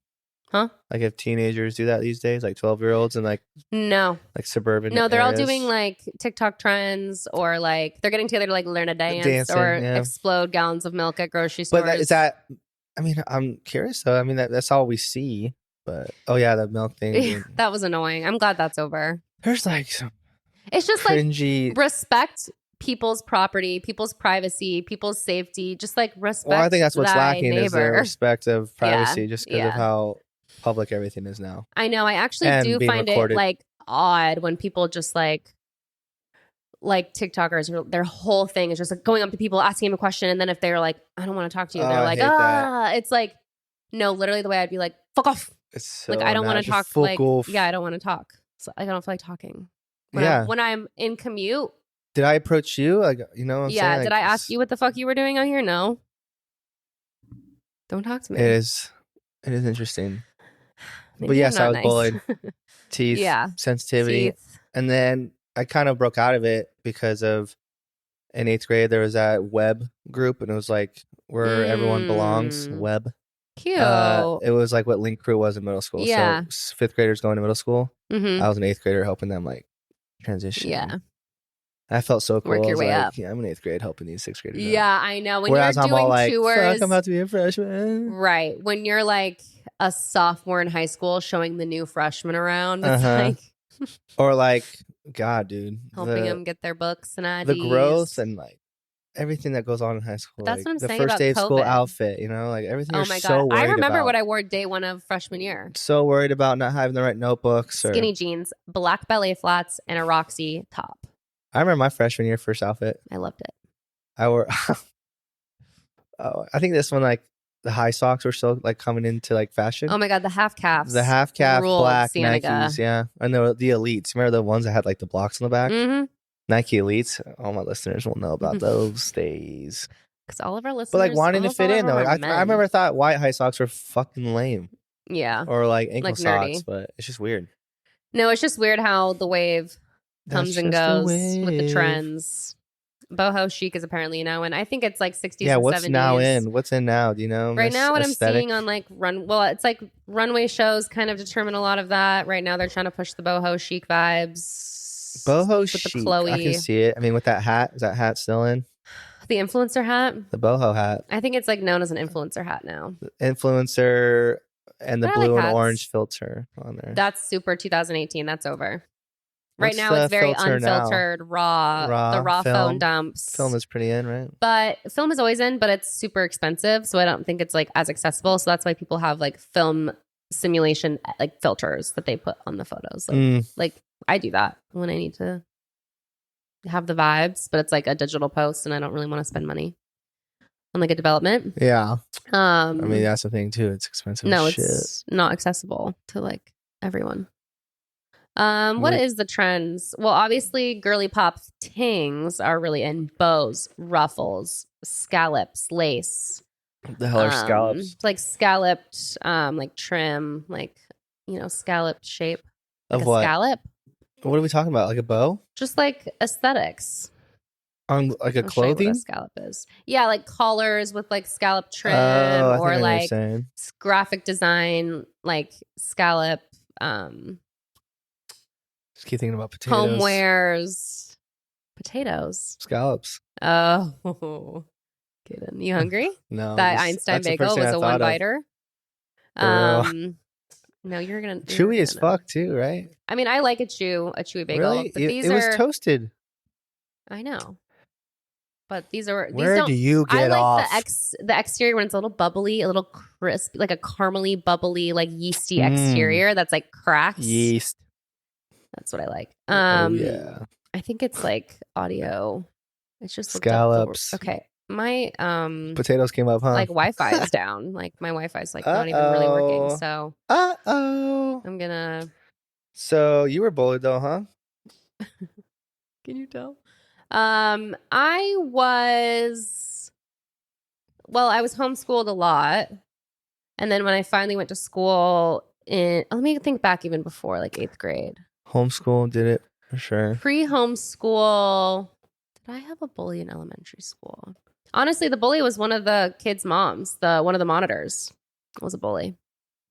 Huh? Like if teenagers do that these days, like 12-year-olds and like like suburban. No, they're all doing like TikTok trends or like they're getting together to like learn a dance or explode gallons of milk at grocery stores. But is that? I mean, I'm curious though. I mean, that's all we see. But the milk thing. That was annoying. I'm glad that's over. There's like some. It's just cringy. Like respect people's property, people's privacy, people's safety. Just like respect. Well, I think that's what's lacking neighbor. Is the respect of privacy, just because of how public everything is now. I know. I actually do find it like odd when people just like TikTokers, their whole thing is just like going up to people, asking them a question, and then if they're like, I don't want to talk to you, they're like, it's like, no, literally the way I'd be like, fuck off. It's so like I don't want to talk. Like, I don't want to talk. So like, I don't feel like talking. When I'm in commute. Did I approach you? Like, you know what I'm saying? Did I ask you what the fuck you were doing out here? No. Don't talk to me. It is interesting. But yes, I was bullied. Teeth, sensitivity. And then I kind of broke out of it because of in 8th grade, there was that web group and it was like where everyone belongs, web. Cute. It was like what Link Crew was in middle school. Yeah. So 5th graders going to middle school. I was an 8th grader helping them like transition. Yeah. I felt so cool. Work your way up. Yeah, I'm in 8th grade helping these 6th graders. Yeah, I know. When Whereas you're doing I'm all like, tours, fuck, I'm about to be a freshman. Right. When you're like a sophomore in high school showing the new freshmen around, it's like or like, God, dude. Helping them get their books and IDs. The growth and like everything that goes on in high school. That's like, what I'm saying the about first day of school COVID. outfit, you know, like everything. Oh my God. I remember what I wore day one of freshman year. So worried about not having the right notebooks. Skinny jeans, black ballet flats, and a Roxy top. I remember my freshman year first outfit. I loved it. I wore. I think this one, like the high socks were still like coming into like fashion. Oh my God, the half calves. The half calf black Nikes, yeah. I know the elites. Remember the ones that had like the blocks on the back? Nike elites. All my listeners will know about those days. Because all of our listeners, but like wanting to fit in though. Like, I remember I thought white high socks were fucking lame. Yeah. Or like ankle socks, nerdy. But it's just weird. No, it's just weird how the wave comes and goes with the trends. Boho chic is apparently now in. I think it's like 60s and 70s. Yeah, what's now in? What's in now? Do you know? Right now, what aesthetic? I'm seeing on like it's like runway shows kind of determine a lot of that. Right now, they're trying to push the boho chic vibes. Boho chic. The Chloe. I can see it. I mean, with that hat, is that hat still in? The influencer hat? The boho hat. I think it's like known as an influencer hat now. The influencer and the blue and orange filter on there. That's super 2018. That's over. Right now, it's very unfiltered, raw. The raw phone dumps. Film is pretty in, right? But film is always in, but it's super expensive. So I don't think it's like as accessible. So that's why people have like film simulation, like filters that they put on the photos. Like I do that when I need to have the vibes, but it's like a digital post and I don't really want to spend money on like a development. Yeah. I mean, that's the thing too. It's expensive. No, it's not accessible to like everyone. What is the trends? Well, obviously, girly pop tings are really in bows, ruffles, scallops, lace. The hell are scallops? Like scalloped, like trim, like scalloped shape. Like of what? Scallop. What are we talking about? Like a bow? Just like aesthetics. On like a clothing? What a scallop is. Yeah, like collars with like scallop trim or like graphic design, like scallop. Just keep thinking about potatoes. Homewares. Potatoes. Scallops. Oh. Kidding. You hungry? No. That Einstein bagel was a one biter. No, you're gonna chewy as fuck too, right? I mean, I like a chewy bagel. Really? But these it was toasted. I know. But these are Where do you get off? I like the exterior when it's a little bubbly, a little crisp, like a caramely, bubbly, like yeasty exterior that's like cracks. Yeast. That's what I like. Yeah. I think it's like audio. It's just scallops. Okay. My potatoes came up, huh? Like Wi-Fi is down. Like my Wi-Fi is like not even really working. So I'm gonna. So you were bullied though, huh? Can you tell? I was homeschooled a lot. And then when I finally went to school let me think back even before like 8th grade. Homeschool did it for sure. Pre-homeschool. Did I have a bully in elementary school? Honestly, the bully was one of the kids' moms. One of the monitors was a bully.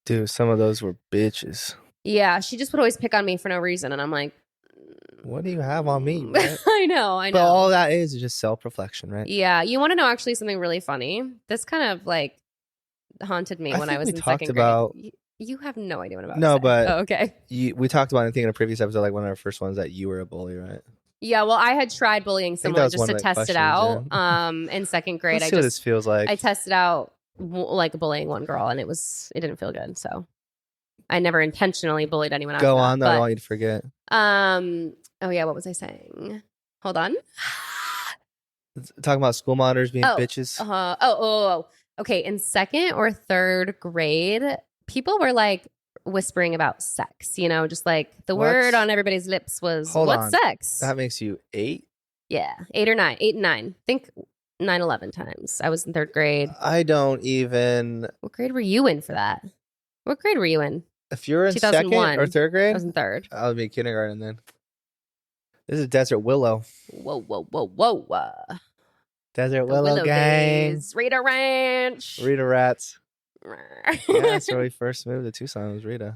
Dude, some of those were bitches. Yeah, she just would always pick on me for no reason. And I'm like, what do you have on me? Right? I know. But all that is just self-reflection, right? Yeah. You want to know actually something really funny? This kind of like haunted me when I was in second grade. You have no idea what I'm about to say. But okay. We talked about, I think in a previous episode, like one of our first ones, that you were a bully, right? Yeah, well, I had tried bullying someone just to test it out. Yeah. In second grade, Let's see what this feels like. I tested out like bullying one girl, and it didn't feel good. So I never intentionally bullied anyone else. Go on, though. I don't want you to forget. Oh yeah, what was I saying? Hold on. Talking about school monitors being bitches. Okay. In second or third grade, people were like whispering about sex, just like the word on everybody's lips was what's sex? That makes you 8? Yeah, 8 or 9, 8 and 9. Think 9, 11 times. I was in third grade. I don't even. What grade were you in for that? What grade were you in? If you're in second or third grade? I was in third. I would be kindergarten then. This is Desert Willow. Whoa. Desert Willow gang. Days. Rita Ranch. Rita Rats. Yeah, that's where we first moved to Tucson. Was Rita.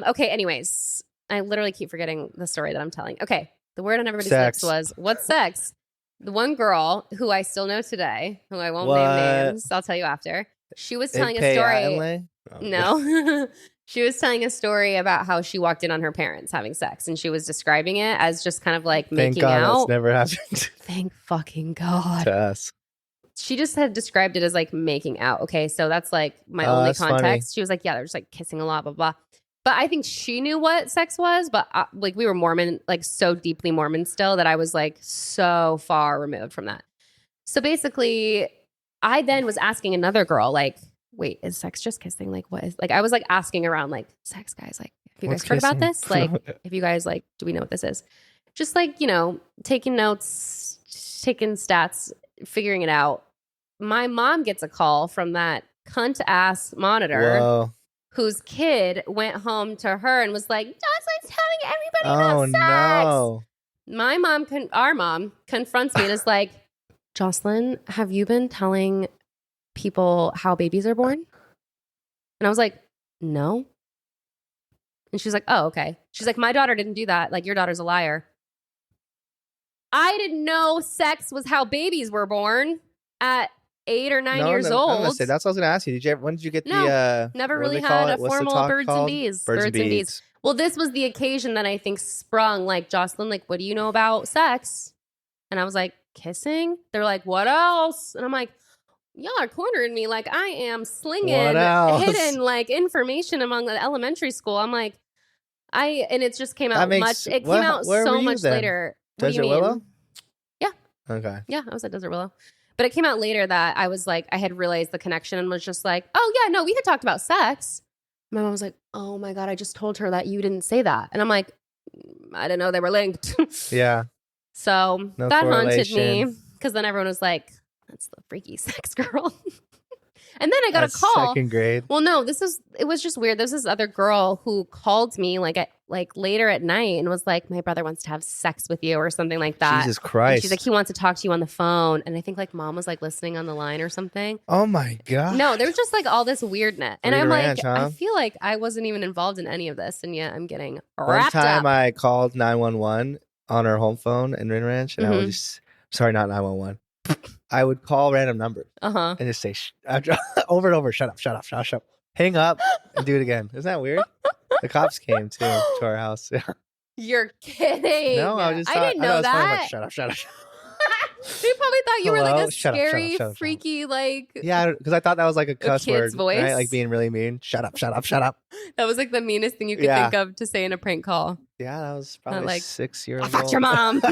Okay. Anyways, I literally keep forgetting the story that I'm telling. Okay, the word on everybody's lips was what's sex. The one girl who I still know today, who I won't name names, I'll tell you after. She was telling a story. No, she was telling a story about how she walked in on her parents having sex, and she was describing it as just kind of like making God out. That's never happened. Thank fucking God. To us. She just had described it as like making out. Okay, so that's like my only context. Funny. She was like, yeah, they're just like kissing a lot, blah, blah. But I think she knew what sex was, but like we were Mormon, like so deeply Mormon still that I was like so far removed from that. So basically, I then was asking another girl, like, wait, is sex just kissing? Like, what is, like, I was like asking around, like, sex, guys, like, have you guys heard about this? Like, if you guys like, do we know what this is? Just like, taking notes, taking stats, figuring it out. My mom gets a call from that cunt ass monitor whose kid went home to her and was like, Jocelyn's telling everybody about sex. No. My mom, our mom confronts me and is like, Jocelyn, have you been telling people how babies are born? And I was like, no. And she's like, oh, okay. She's like, my daughter didn't do that. Like, your daughter's a liar. I didn't know sex was how babies were born at 8 or 9 years old. I'm gonna say, that's what I was going to ask you. When did you get never really had a formal birds and bees. Birds and bees. Well, this was the occasion that I think sprung, like, Jocelyn, like, what do you know about sex? And I was like, kissing? They're like, what else? And I'm like, y'all are cornering me like I am slinging hidden like information among the elementary school. I'm like, and it just came out came out so much later. Desert Willow? Yeah. Okay. Yeah, I was at Desert Willow. But it came out later that I was like, I had realized the connection and was just like, oh yeah, no, we had talked about sex. My mom was like, oh my God, I just told her that you didn't say that. And I'm like, I didn't know they were linked. Yeah. So that haunted me because then everyone was like, that's the freaky sex girl. And then I got a call. Second grade. Well, no, it was just weird. There's this other girl who called me like later at night and was like, my brother wants to have sex with you or something like that. Jesus Christ. And she's like, he wants to talk to you on the phone. And I think like mom was like listening on the line or something. Oh my God. No, there was just like all this weirdness. And I'm Ranch, like, huh? I feel like I wasn't even involved in any of this. And yet I'm getting One wrapped time up. I called 911 on our home phone in Rin Ranch and I would just, sorry, not 911. I would call random numbers and just say over and over, shut up, hang up and do it again. Isn't that weird? The cops came too to our house. Yeah. You're kidding. No, I didn't know that. Like, shut up. They probably thought you were like a scary, shut up. Freaky, like... Yeah, because I thought that was like a cuss word. Voice. Right? Like being really mean. Shut up. That was like the meanest thing you could think of to say in a prank call. Yeah, that was probably like 6 years old. Fuck your mom.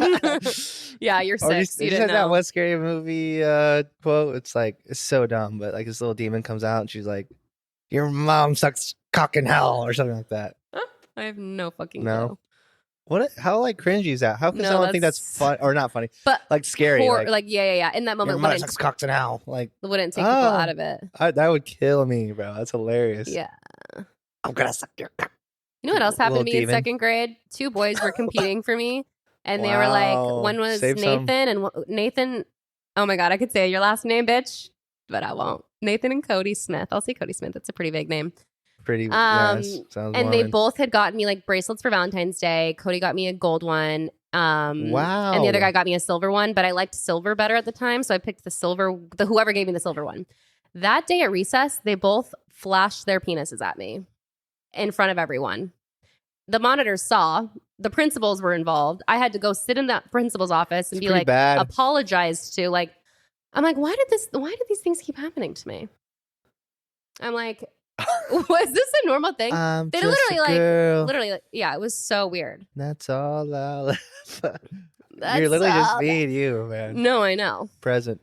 Yeah, you're 6. You didn't know. That one scary movie quote. It's like, it's so dumb, but like this little demon comes out and she's like, your mom sucks cock in hell or something like that. I have no fucking clue. What? How like cringy is that? How can someone think that's fun or not funny, but like scary? Yeah. In that moment, your mother sucks cocks in hell. Like, wouldn't take people out of it. That would kill me, bro. That's hilarious. Yeah, I'm gonna suck your cock. You know what else happened to me in second grade? 2 boys were competing for me, and they were like, one was Nathan and Nathan. Oh my God, I could say your last name, bitch, but I won't. Nathan and Cody Smith. I'll say Cody Smith. That's a pretty vague name. Yes, and they both had gotten me like bracelets for Valentine's Day. Cody got me a gold one. Wow. And the other guy got me a silver one, but I liked silver better at the time, so I picked whoever gave me the silver one. That day at recess, they both flashed their penises at me in front of everyone. The monitors saw. The principals were involved. I had to go sit in that principal's office and be like, apologized to. Like, I'm like, why did these things keep happening to me? I'm like, was this a normal thing? They literally, yeah, it was so weird. That's all You're literally just being you, man. No, I know. Present.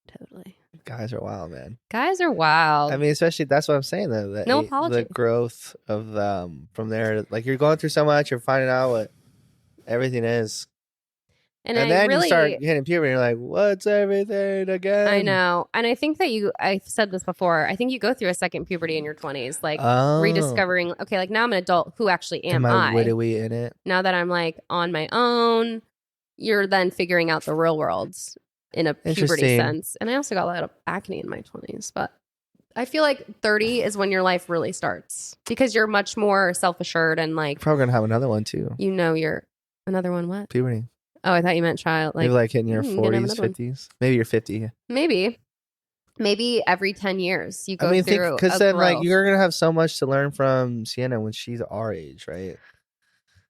Totally. Guys are wild, man. Guys are wild. I mean, especially that's what I'm saying though. No apology. The growth of from there, like you're going through so much, you're finding out what everything is. And then you start hitting puberty and you're like, what's everything again? I know. And I think that I've said this before, I think you go through a second puberty in your 20s, like rediscovering, okay, like now I'm an adult, who actually am I? Widowy in it? Now that I'm like on my own, you're then figuring out the real world in a puberty sense. And I also got a lot of acne in my 20s, but I feel like 30 is when your life really starts because you're much more self-assured and like... You're probably going to have another one too. You know, another one what? Puberty. Oh, I thought you meant child. Maybe like hitting your 40s, 50s. Maybe you're 50. Maybe every 10 years you go through. Because then, like, you're gonna have so much to learn from Sienna when she's our age, right?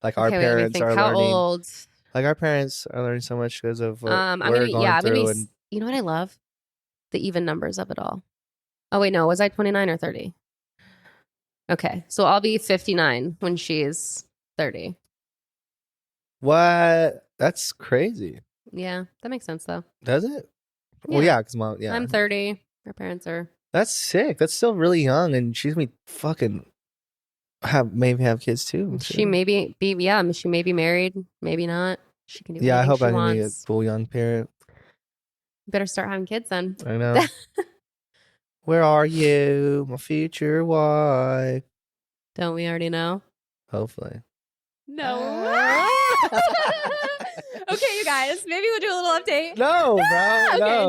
Like our parents are learning. How old? Like our parents are learning so much because of what we're going through. You know what I love? The even numbers of it all. Oh wait, no, was I 29 or 30? Okay, so I'll be 59 when she's 30. What? That's crazy. Yeah, that makes sense though. Does it? Yeah. Well, yeah, because mom. Yeah, I'm 30. Her parents are. That's sick. That's still really young, and she's gonna be fucking maybe have kids too. She may be she may be married, maybe not. She can do. Yeah, I hope I can be a full young parent. Better start having kids then. I know. Where are you, my future wife? Don't we already know? Hopefully. No. Okay, you guys. Maybe we'll do a little update. No, bro. Okay,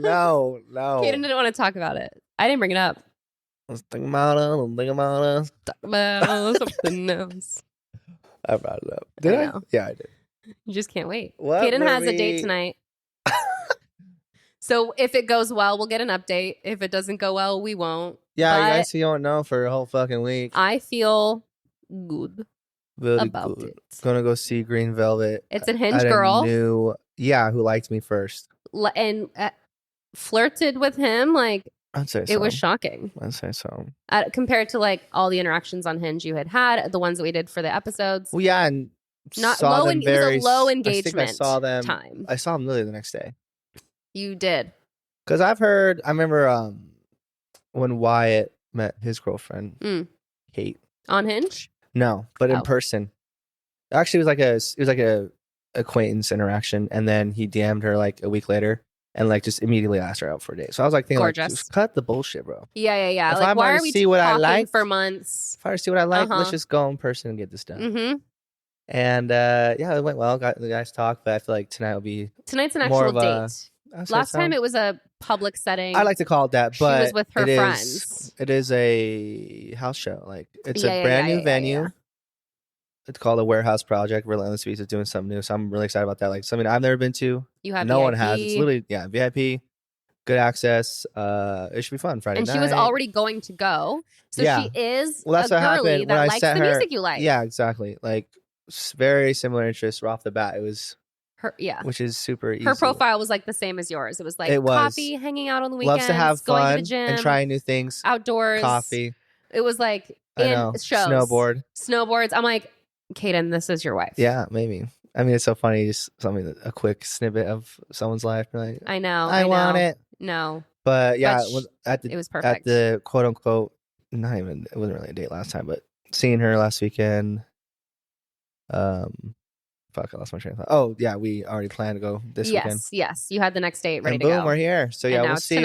no. Kaden didn't want to talk about it. I didn't bring it up. Let's think about it. Talk about something else. I brought it up. Did I? Yeah, I did. You just can't wait. Kaden has a date tonight. So if it goes well, we'll get an update. If it doesn't go well, we won't. Yeah, I guess you don't know for a whole fucking week. I feel good. Really about good. Gonna go see Green Velvet. It's a Hinge girl. Who liked me first. And flirted with him. Like, I'd say so. It was shocking. I'd say so. Compared to like all the interactions on Hinge you had, the ones that we did for the episodes. Well, yeah, and not low. It was a low engagement. I saw them. Time. I saw them literally the next day. You did. Because I remember when Wyatt met his girlfriend, Kate. On Hinge? No, but in person. Actually, it was like a acquaintance interaction, and then he DM'd her like a week later, and like just immediately asked her out for a date. So I was like thinking, Gorgeous. like, just cut the bullshit, bro. Yeah. If like, why are we see what I like for months? If I see what I like, let's just go in person and get this done. Mm-hmm. And yeah, it went well. Got the guys talk, but I feel like tonight's an actual date. Last time it was a public setting. I like to call it that, but she was with her friends. It is a house show. Like it's a brand new venue. Yeah. It's called a Warehouse Project. Relentless Beats is doing something new, so I'm really excited about that. Like something I've never been to. You have no VIP. One has. It's literally VIP, good access. It should be fun Friday night. And she was already going to go, so she is that's a what girly happened that when likes the music you like. Yeah, exactly. Like very similar interests right off the bat. It was her, which is super easy. Her profile was like the same as yours. It was like coffee, hanging out on the weekends, loves to have fun, going to the gym, and trying new things, outdoors, coffee. It was like shows, snowboards. I'm like, Kaden, this is your wife. Yeah, maybe. I mean, it's so funny. Just a quick snippet of someone's life. Like, I know. I want it. No, but yeah, it was perfect. At the quote unquote, it wasn't really a date last time, but seeing her last weekend. Fuck, I lost my train of thought. Oh yeah, we already planned to go this weekend. Yes, you had the next date ready and to boom, go. we're here. So yeah, we'll see. We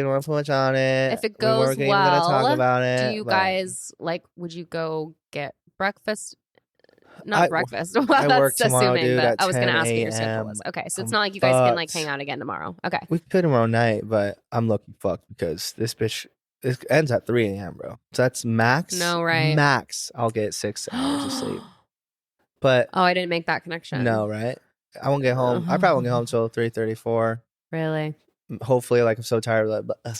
don't put much on it. If it goes we're well, gonna talk about it. Do you guys like? Would you go get breakfast? Not breakfast. Well, that's work tomorrow, assuming. Dude, but I was going to ask what your schedule was. Okay, so it's not like you guys can like hang out again tomorrow. Okay, we could tomorrow night, but I'm looking fucked because this ends at 3 a.m., bro. So that's max. No, right? Max. I'll get 6 hours of sleep. But I didn't make that connection. No, right? I won't get home. I probably won't get home until 3:34. Really? Hopefully, like I'm so tired of that, but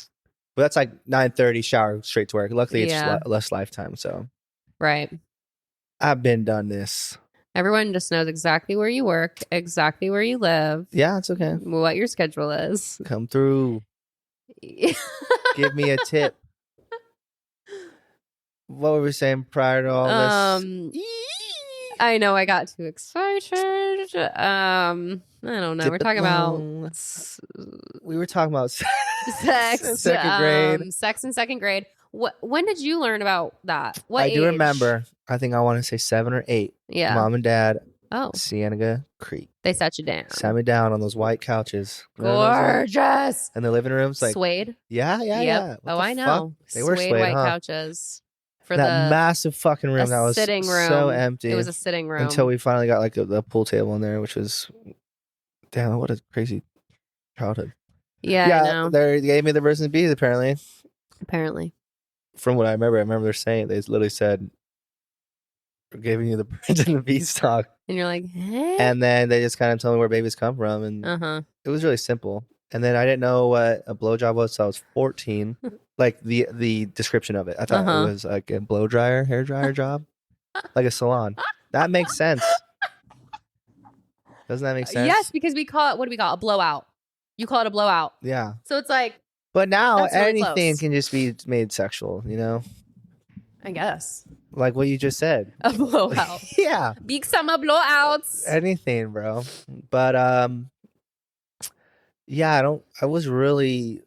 that's like 9:30 shower straight to work. Luckily, it's less lifetime. So right. I've been done this. Everyone just knows exactly where you work, exactly where you live. Yeah, it's okay. What your schedule is. Come through. Give me a tip. What were we saying prior to all this? I know I got too excited. I don't know. We're talking about we were talking about sex in second grade. Sex in second grade. When did you learn about that? What age? I do remember. I think I want to say 7 or 8. Yeah. Mom and Dad. Oh. Cienega Creek. They sat you down. Sat me down on those white couches. Gorgeous. And the living rooms like suede. Yeah. Oh, I know. They were suede white couches. For that massive fucking room that was sitting room. So empty. It was a sitting room until we finally got like the pool table in there, which was damn. What a crazy childhood. Yeah. I know. They gave me the birds and bees. Apparently. From what I remember they're saying they literally said, "We're giving you the birds and the bees talk," and you're like, "Hey?" And then they just kind of told me where babies come from, and it was really simple. And then I didn't know what a blowjob was, so I was 14. Like the description of it, I thought it was like a blow dryer, hair dryer job, like a salon. That makes sense. Doesn't that make sense? Yes, because we call it. What do we call it? A blowout? You call it a blowout. Yeah. So it's like. But now anything can just be made sexual, you know? I guess. Like what you just said. A blowout. Yeah. Big summer blowouts. Anything, bro. But yeah, I was really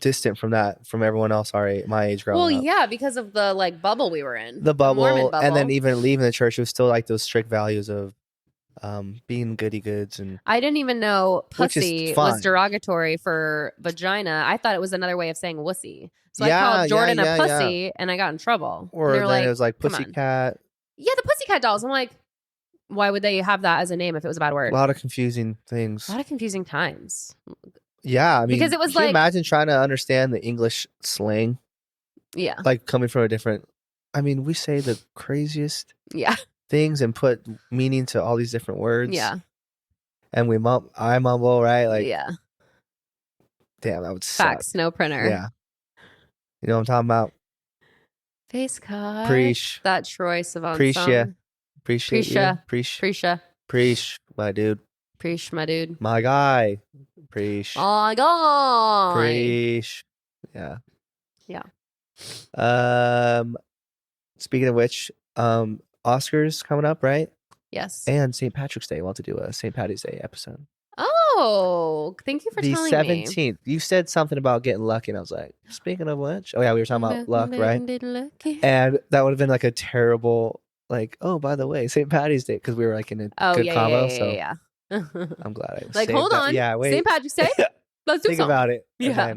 distant from everyone else my age growing up. Well, yeah, because of the like bubble we were in. The bubble. And then even leaving the church, it was still like those strict values of being goody goods. And I didn't even know pussy was derogatory for vagina. I thought it was another way of saying wussy. So I called Jordan a pussy and I got in trouble. Or then it was like pussycat. Yeah, the pussycat dolls. I'm like, why would they have that as a name if it was a bad word? A lot of confusing things. A lot of confusing times. Yeah, I mean, because it was can you imagine trying to understand the English slang? Yeah. Like coming from a different, I mean, we say the craziest things and put meaning to all these different words. Yeah. And I mumble, right? Like, yeah. Damn, that would suck. Fax, no printer. Yeah. You know what I'm talking about? Face cut. Preach. That Troye Sivan Preach, song. yeah. Appreciate you. Preach, my dude. Preach, my dude. My guy. Preach. My guy. Preach. Yeah. Yeah. Speaking of which, Oscars coming up, right? Yes. And St. Patrick's Day. We'll have to do a St. Patty's Day episode. Oh, thank you for telling me. The 17th. You said something about getting lucky, and I was like, speaking of which, oh yeah, we were talking about luck, right? And that would have been like a terrible like, oh, by the way, St. Patty's Day, because we were like in a good combo. So I'm glad I like, hold on. Yeah, wait. St. Patrick's Day? Let's do Think about it. Yeah.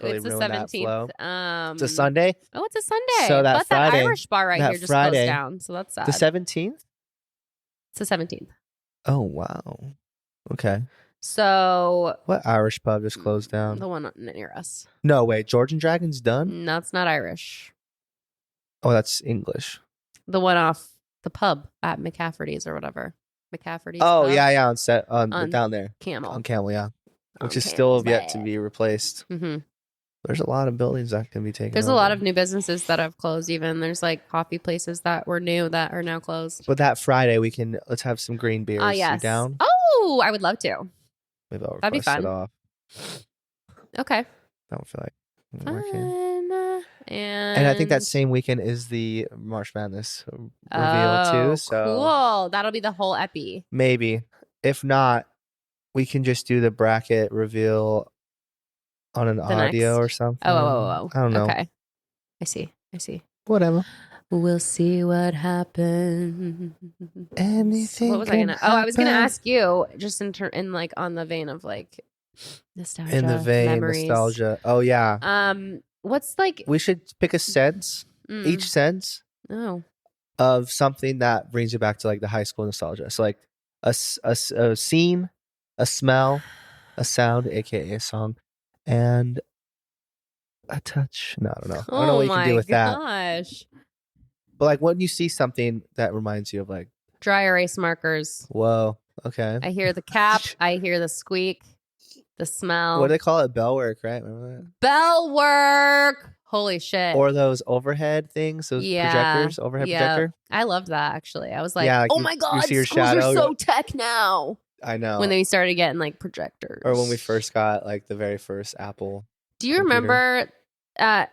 Really it's the 17th. It's a Sunday. Oh, it's a Sunday. So that but Friday, that Irish bar right here just closed down. So that's sad. The 17th? It's the 17th. Oh, wow. Okay. So what Irish pub just closed down? The one near us. No, wait. George and Dragon's done? No, it's not Irish. Oh, that's English. The one off the pub at McCafferty's or whatever. McCafferty's. Oh, pub. Yeah. On down there. Camel. On Camel, yeah. Which is still yet to be replaced. Mm-hmm. There's a lot of buildings that can be taken There's over. a lot of new businesses that have closed even. There's like coffee places that were new that are now closed. But that Friday, let's have some green beers. Yes. You down? Oh, I would love to. Maybe I'll That'd be fun. it off. Okay. I don't feel like working. And I think that same weekend is the March Madness reveal too. So cool. That'll be the whole epi. Maybe. If not, we can just do the bracket reveal on an audio or something. Oh. I don't know. Okay. I see. Whatever. We'll see what happens. Anything. What was I gonna? Oh, I was gonna ask you just in like on the vein of like nostalgia. In the vein, memories. Nostalgia. Oh yeah. What's like? We should pick a sense, each sense. Oh. Of something that brings you back to like the high school nostalgia. So like a scene, a smell, a sound, aka a song, and a touch. No, I don't know. I don't know what you can do with that. Gosh. But like when you see something that reminds you of like dry erase markers. Whoa. Okay. I hear the cap. I hear the squeak. The smell. What do they call it? Bell work, right? Remember that? Bell work. Holy shit. Or those overhead things, those projectors, overhead projector. I loved that actually. I was like, oh my God, you see your schools shadow. are so tech now. I know. When they started getting like projectors. Or when we first got like the very first Apple. Do you remember,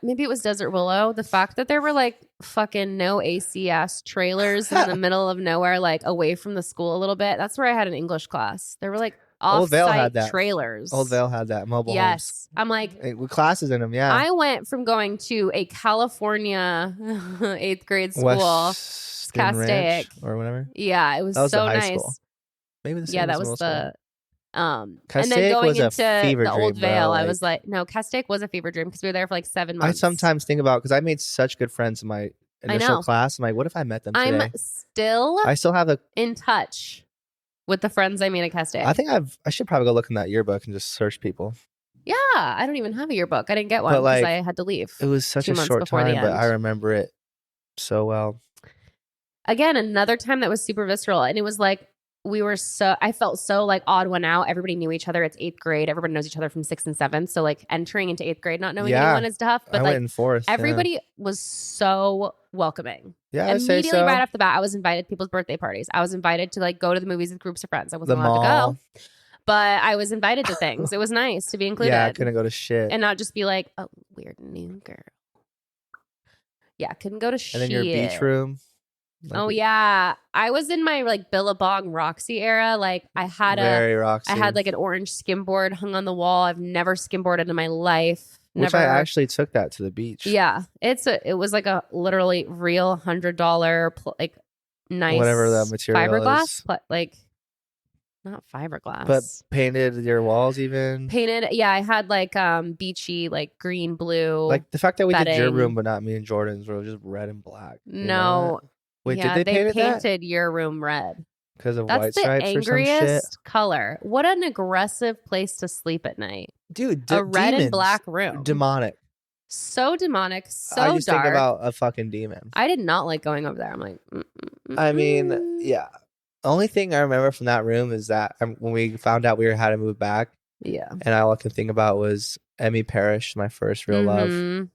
maybe it was Desert Willow, the fact that there were like fucking no AC ass trailers in the middle of nowhere, like away from the school a little bit? That's where I had an English class. There were like off-site trailers. Old Vale had that. Mobile homes. Yes. I'm like. With classes in them, yeah. I went from going to a California 8th grade school, Castaic. Or whatever. Yeah, it was so nice. School. Maybe the same. Yeah, that was the. Castaic and then going into the Old Vale, I was like, no, Castaic was a fever dream because we were there for like 7 months. I sometimes think about because I made such good friends in my initial class. I'm like, what if I met them today? I still have in touch with the friends I made at Castaic. I think I should probably go look in that yearbook and just search people. Yeah, I don't even have a yearbook. I didn't get one because I had to leave. It was such a short time, but I remember it so well. Again, another time that was super visceral, and it was like I felt so like odd one out. Everybody knew each other. It's 8th grade. Everybody knows each other from 6th and 7th. So like entering into 8th grade, not knowing anyone is tough. But I went in 4th. Everybody was so welcoming. Yeah, immediately right off the bat, I was invited to people's birthday parties. I was invited to like go to the movies with groups of friends. I wasn't allowed to go, but I was invited to things. It was nice to be included. Yeah, I couldn't go to shit and not just be like a weird new girl. Yeah, couldn't go to shit. And then your beach room. Oh yeah, I was in my like Billabong Roxy era. Like I had Roxy. I had like an orange skimboard hung on the wall. I've never skimboarded in my life. Which I actually took that to the beach. Yeah, it was like a literally real $100 like nice whatever the material fiberglass, is. Like not fiberglass, but painted your walls even. Painted, yeah. I had like beachy like green blue. Like the fact that we did your room, but not me and Jordan's room, just red and black. No. Wait, yeah, did they painted your room red because of white stripes or some shit? That's the angriest color. What an aggressive place to sleep at night, dude. A red and black room, demonic. So demonic, so I just dark. think about a fucking demon. I did not like going over there. I'm like, I mean, yeah. Only thing I remember from that room is that when we found out we had to move back. Yeah, and all I could think about was Emmy Parrish, my first real love.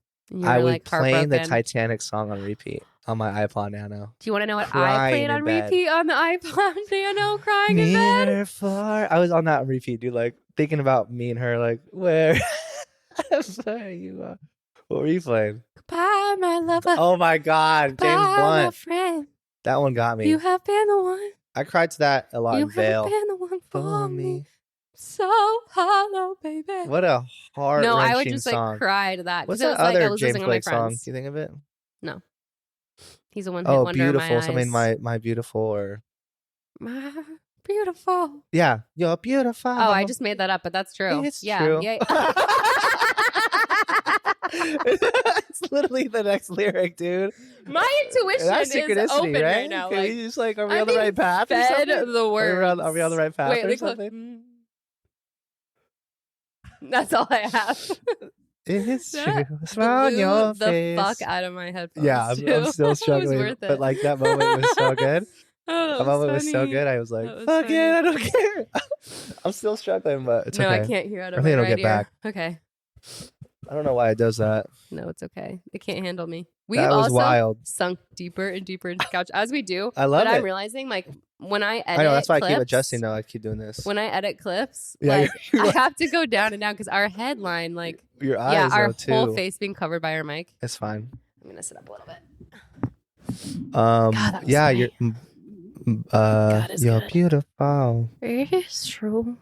I was like playing the Titanic song on repeat on my iPod Nano. Do you want to know what I played on repeat on the iPod Nano? Crying in bed. I was on that on repeat, dude. Like thinking about me and her. Like where are you? What were you playing? Goodbye, my lover. Oh my God, Goodbye, James Blunt. My friend. That one got me. You have been the one. I cried to that a lot in Vale. You have been the one for me. So hollow, baby. What a heart-wrenching song. No, I would just like cry to that. What's that other James Blake song? Do you think of it? No. He's a one-hit wonder beautiful. in my eyes. Something my beautiful or my beautiful. Yeah, you're beautiful. Oh, I just made that up, but that's true. It's true. Yeah. It's literally the next lyric, dude. My intuition is open right now. Can we just are we on the right path? Fed the words. Are we on the right path or something? That's all I have. It's true. Smile on your face. The fuck out of my headphones. Yeah, I'm still struggling. But like that moment was so good. That moment was so good. I was like, fuck it, I don't care. I'm still struggling, but it's okay. No, I can't hear out of my right ear. I think it'll get back. Okay. I don't know why it does that. No, it's okay. It can't handle me. We've was also wild. sunk deeper and deeper into the couch as we do. I love it. But I'm realizing, like, when I edit I know, that's why clips, I keep adjusting though. I keep doing this. When I edit clips, like, I have to go down and down because our headline, like, your eyes, our too. whole face being covered by our mic. It's fine. I'm gonna sit up a little bit. God, yeah, you're you're beautiful. It's true.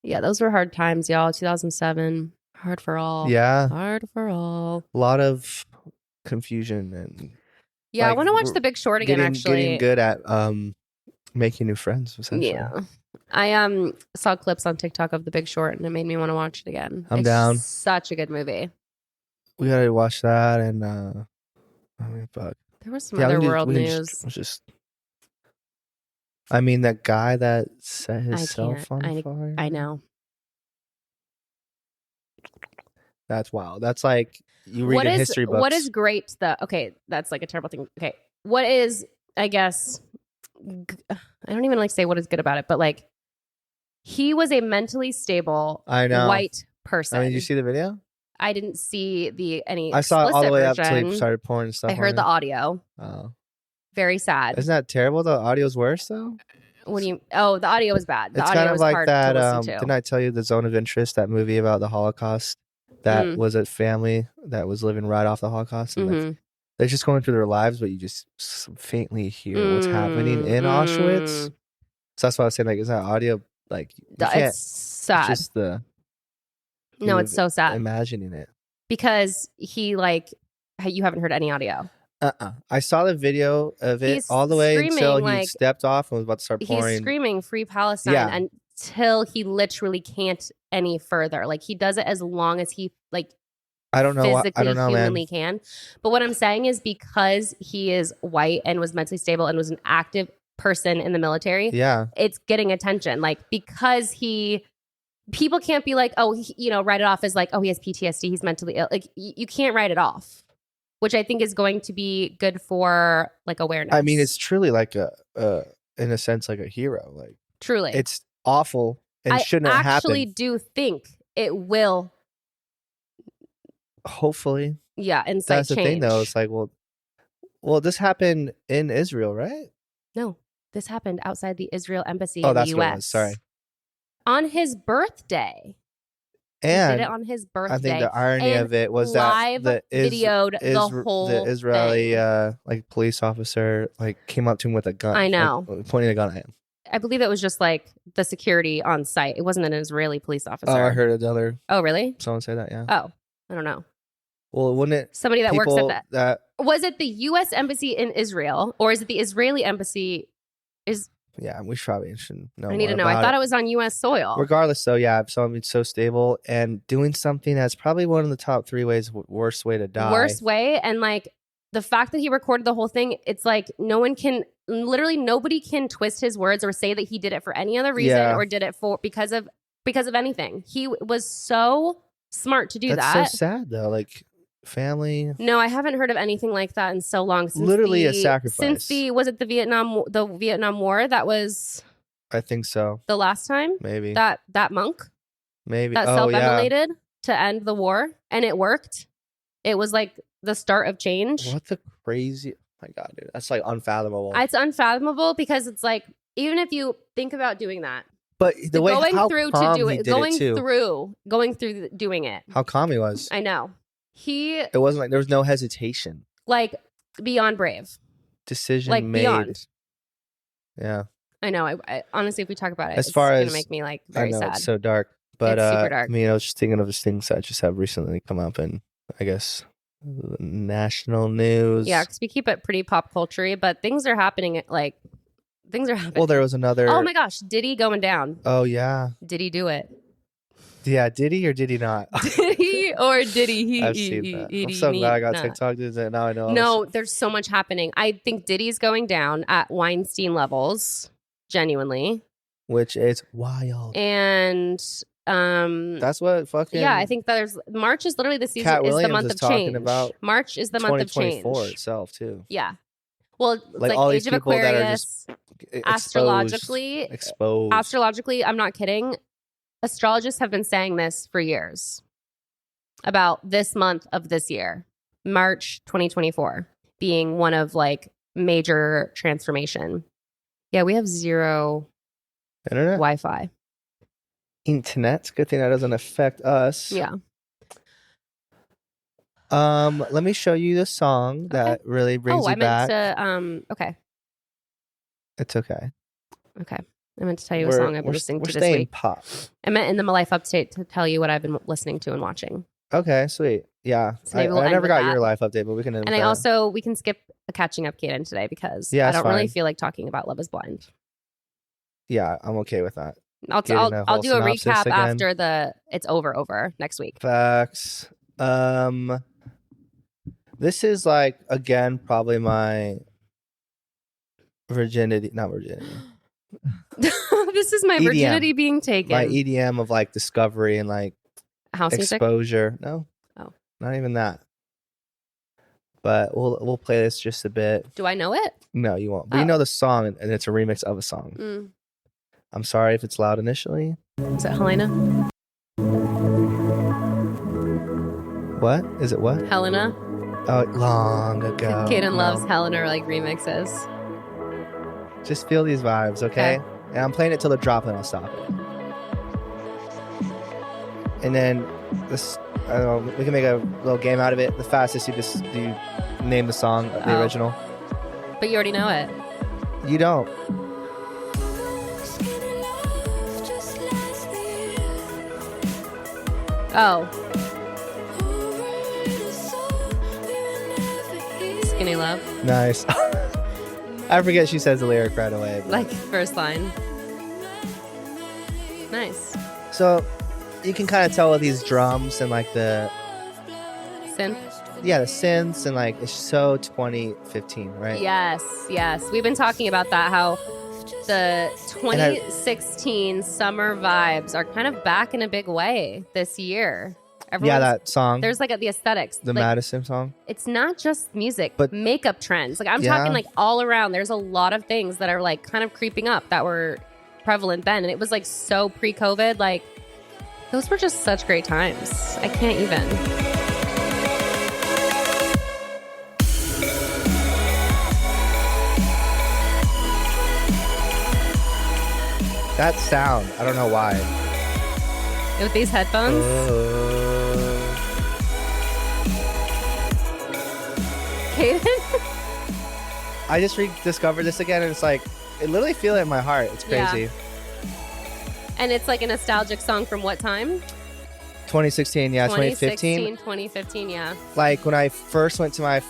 Yeah, those were hard times, y'all. 2007, hard for all. Yeah, hard for all. A lot of confusion and yeah, like, I want to watch The Big Short again. Getting good at making new friends. Essentially. Yeah, I saw clips on TikTok of The Big Short, and it made me want to watch it again. I'm down. Such a good movie. We gotta watch that, and I mean, fuck. There was some other world news. I mean, that guy that set his cell phone on fire. I know. That's wild. That's like you read in history books. What is great though? Okay, that's like a terrible thing. Okay, what is? I guess I don't even like say what is good about it, but like he was a mentally stable, white person. I mean, did you see the video? I didn't see any. I saw it all the way version. up until he started pouring and stuff. I heard the audio. Oh. Very sad. Isn't that terrible? The audio's worse though. What do you? Oh, the audio was bad. The it's audio kind of was like hard that. To listen to. Didn't I tell you the Zone of Interest? That movie about the Holocaust. That was a family that was living right off the Holocaust, and they're just going through their lives, but you just faintly hear what's happening in Auschwitz. So that's why I was saying, like, is that audio like? It's sad. It's just the. No, it's so sad. Imagining it because he you haven't heard any audio. I saw the video of it all the way until he stepped off and was about to start pouring. He's screaming "Free Palestine" until he literally can't any further. Like he does it as long as he physically humanly can. But what I'm saying is because he is white and was mentally stable and was an active person in the military, it's getting attention. Like because people can't be like, oh, write it off as like, oh, he has PTSD, he's mentally ill. Like you can't write it off. Which I think is going to be good for like awareness. I mean, it's truly like in a sense, like a hero. Like truly, it's awful and shouldn't happen. I actually do think it will. Hopefully, yeah. Incite that's the change. thing, though. It's like, well, this happened in Israel, right? No, this happened outside the Israel embassy. Oh, in that's the US. what it was. Sorry. On his birthday. And he did it on his birthday. I think the irony of it was that videoed the whole the Israeli thing. Police officer came up to him with a gun. I know, pointing a gun at him. I believe it was just like the security on site. It wasn't an Israeli police officer. Oh, I heard another. Oh, really? Someone say that. Yeah. Oh, I don't know. Well, wouldn't it? Somebody that works at that. Was it the U.S. embassy in Israel or is it the Israeli embassy? Yeah, we probably should know. I need to know. I thought it was on U.S. soil. Regardless, though, yeah, if someone's so stable and doing something that's probably one of the top 3 ways, worst way to die. Worst way. And the fact that he recorded the whole thing, it's like nobody can twist his words or say that he did it for any other reason or did it because of anything. He was so smart to do that. That's so sad, though. Like, family. No, I haven't heard of anything like that in so long. Literally a sacrifice. Since was it the Vietnam War? That was. I think so. The last time, maybe that monk, maybe that self-immolated to end the war, and it worked. It was like the start of change. What the crazy? Oh my God, dude, that's like unfathomable. It's unfathomable because it's like even if you think about doing that. But the way going how through calm to do he it, did going it too. going through doing it. How calm he was. I know. It wasn't like there was no hesitation. Like beyond brave. Decision made. Beyond. Yeah. I know. I honestly, if we talk about it, it's gonna make me very sad. It's so dark. But it's super dark. I mean, I was just thinking of things that just have recently come up, and I guess national news. Yeah, because we keep it pretty pop culture-y, but things are happening. Well, there was another. Oh my gosh, Diddy going down. Oh yeah. Did he do it? Yeah, did he or did he not? Did he or did he? I've seen that. I'm so glad I got TikTok. Now I know. No, there's so much happening. I think Diddy's going down at Weinstein levels, genuinely. Which is wild. And that's what fucking. Yeah, I think there's March is literally the season. Cat is Williams the month is of change. About March is the month of change. 2024 itself too. Yeah. Well, it's like all Age these of people Aquarius, that are just exposed. Astrologically, I'm not kidding. Astrologists have been saying this for years about this month of this year, March 2024, being one of like major transformation. Yeah, we have zero internet, Wi-Fi. Internet. Good thing that doesn't affect us. Yeah. Let me show you the song that really brings you back. Okay. It's okay. Okay. I meant to tell you a song I've been listening to this week. Pop. I meant in the My Life update to tell you what I've been listening to and watching. Okay, sweet. Yeah. So I never got your life update, but we can end with that. We can skip a catching up Kaden today because I don't really feel like talking about Love is Blind. Yeah, I'm okay with that. I'll do a recap again after it's over next week. Facts. This is like, again, probably my not virginity. This is my EDM. Virginity being taken. My EDM of like discovery and like house exposure. Music? No. Oh. Not even that. But we'll play this just a bit. Do I know it? No, you won't. But you know the song, and it's a remix of a song. Mm. I'm sorry if it's loud initially. Is it Helena? What? Is it what? Helena. Oh, long ago. Kaden loves Helena like remixes. Just feel these vibes, okay? And I'm playing it till the drop, and I'll stop it. And then this, I don't know, we can make a little game out of it. The fastest you name the song, the original. But you already know it. You don't. Oh. Skinny Love. Nice. I forget she says the lyric right away. Like first line. Nice. So you can kind of tell with these drums and like the synth. Yeah, the synths and like it's so 2015, right? Yes. We've been talking about that, how the 2016 summer vibes are kind of back in a big way this year. That song. There's like the aesthetics. The Madison song. It's not just music, but makeup trends. Like I'm talking like all around. There's a lot of things that are like kind of creeping up that were prevalent then. And it was like so pre-COVID. Like those were just such great times. I can't even. That sound, I don't know why. With these headphones? Kaden? I just rediscovered this again, and it's like, I literally feel it in my heart. It's crazy. Yeah. And it's like a nostalgic song from what time? 2016, yeah, 2015. 2015, yeah. Like when I first went to my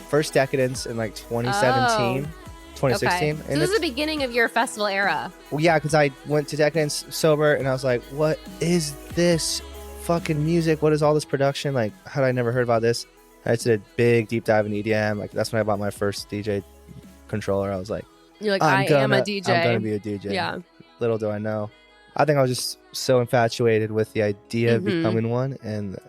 first Decadence in like 2017. 2016. Okay. So this is the beginning of your festival era. Well, yeah, because I went to Decadence sober and I was like, what is this fucking music? What is all this production? Like, how had I never heard about this? I did a big deep dive in EDM. Like, that's when I bought my first DJ controller. I was like, you're like, I am a DJ. I'm going to be a DJ. Yeah. Little do I know. I think I was just so infatuated with the idea of becoming one and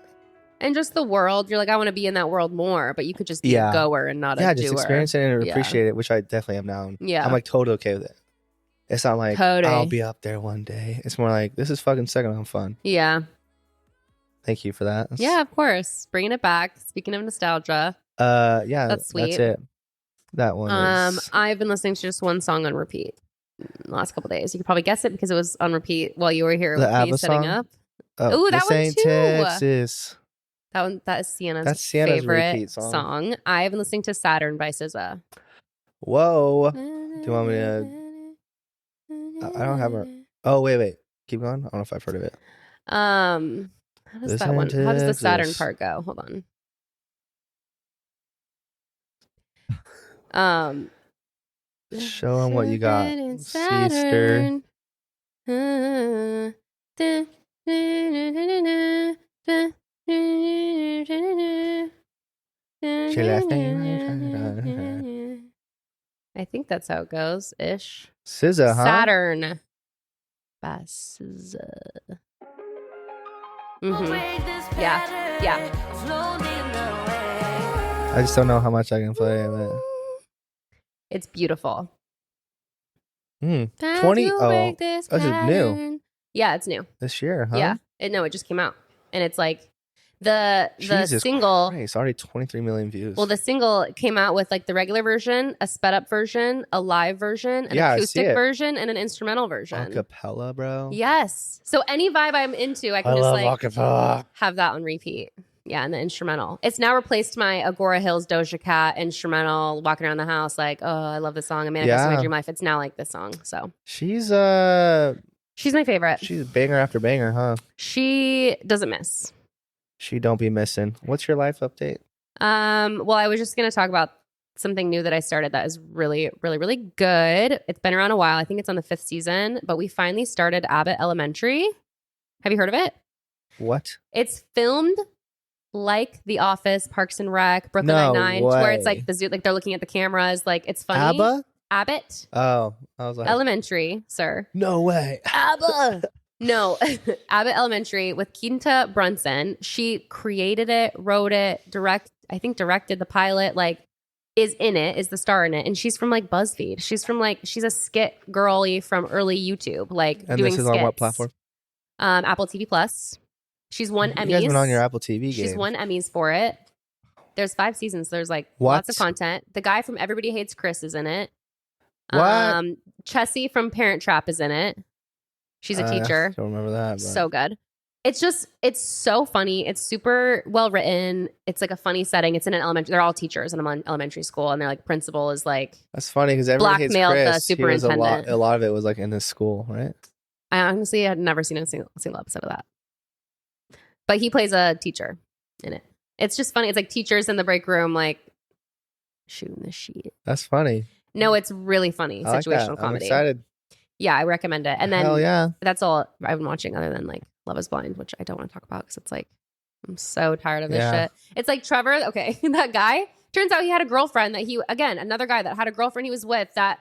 just the world. You're like, I want to be in that world more, but you could just be a goer and not a doer. Yeah, just experience it and appreciate it, which I definitely am now. Yeah. I'm like totally okay with it. It's not like, I'll be up there one day. It's more like, this is fucking sick and I'm fun. Yeah. Thank you for that. Yeah, of course. Bringing it back. Speaking of nostalgia. Yeah. That's sweet. That's it. That one is... I've been listening to just one song on repeat the last couple of days. You could probably guess it because it was on repeat while you were here with me setting up. Oh, that one too. Texas. That is Sienna's favorite song. I've been listening to Saturn by SZA. Whoa. Do you want me to... I don't have her... Oh, wait. Keep going. I don't know if I've heard of it. How does that one... How does the Saturn part go? Hold on. Show them what you got, sister. I think that's how it goes, ish. SZA, huh? Saturn. By SZA. Yeah. I just don't know how much I can play of it. It's beautiful. 20. Oh, this is new. Yeah, it's new. This year, huh? Yeah. It just came out. And it's like the single. It's already 23 million views. Well, the single came out with like the regular version, a sped up version, a live version, an acoustic version, and an instrumental version. Acapella, bro. Yes. So any vibe I'm into, I can just like acapella. Have that on repeat. Yeah, and the instrumental. It's now replaced my Agora Hills Doja Cat instrumental, walking around the house like, oh, I love this song. I'm manifesting my dream life. It's now like this song. So she's my favorite. She's banger after banger, huh? She doesn't miss. She don't be missing. What's your life update? Well, I was just gonna talk about something new that I started that is really, really, really good. It's been around a while. I think it's on the 5th season, but we finally started Abbott Elementary. Have you heard of it? What? It's filmed like The Office, Parks and Rec, Brooklyn Nine-Nine, where it's like the zoo, like they're looking at the cameras, like it's funny. Abbott. Oh, I was like Elementary, sir. No way. Abba. No, Abbott Elementary with Quinta Brunson. She created it, wrote it, directed the pilot. Like, is the star in it, and she's from like BuzzFeed. She's a skit girly from early YouTube, like and doing this is skits. On what platform? Apple TV Plus. She's won Emmys. You guys been on your Apple TV game. She's won Emmys for it. There's 5 seasons. There's like lots of content. The guy from Everybody Hates Chris is in it. What? Chessie from Parent Trap is in it. She's a teacher. I don't remember that. But... So good. It's so funny. It's super well written. It's like a funny setting. It's in an elementary. They're all teachers in an elementary school, and they're like principal is like. That's funny because Everybody Hates Chris. The superintendent. A lot of it was like in his school, right? I honestly had never seen a single episode of that. But he plays a teacher in it. It's just funny. It's like teachers in the break room, like shooting the shit. That's funny. No, it's really funny. I Situational like comedy. I'm excited. Yeah, I recommend it. And then hell yeah. That's all I've been watching other than like Love is Blind, which I don't want to talk about because it's like I'm so tired of this shit. It's like Trevor, okay, that guy, turns out he had a girlfriend another guy that had a girlfriend he was with that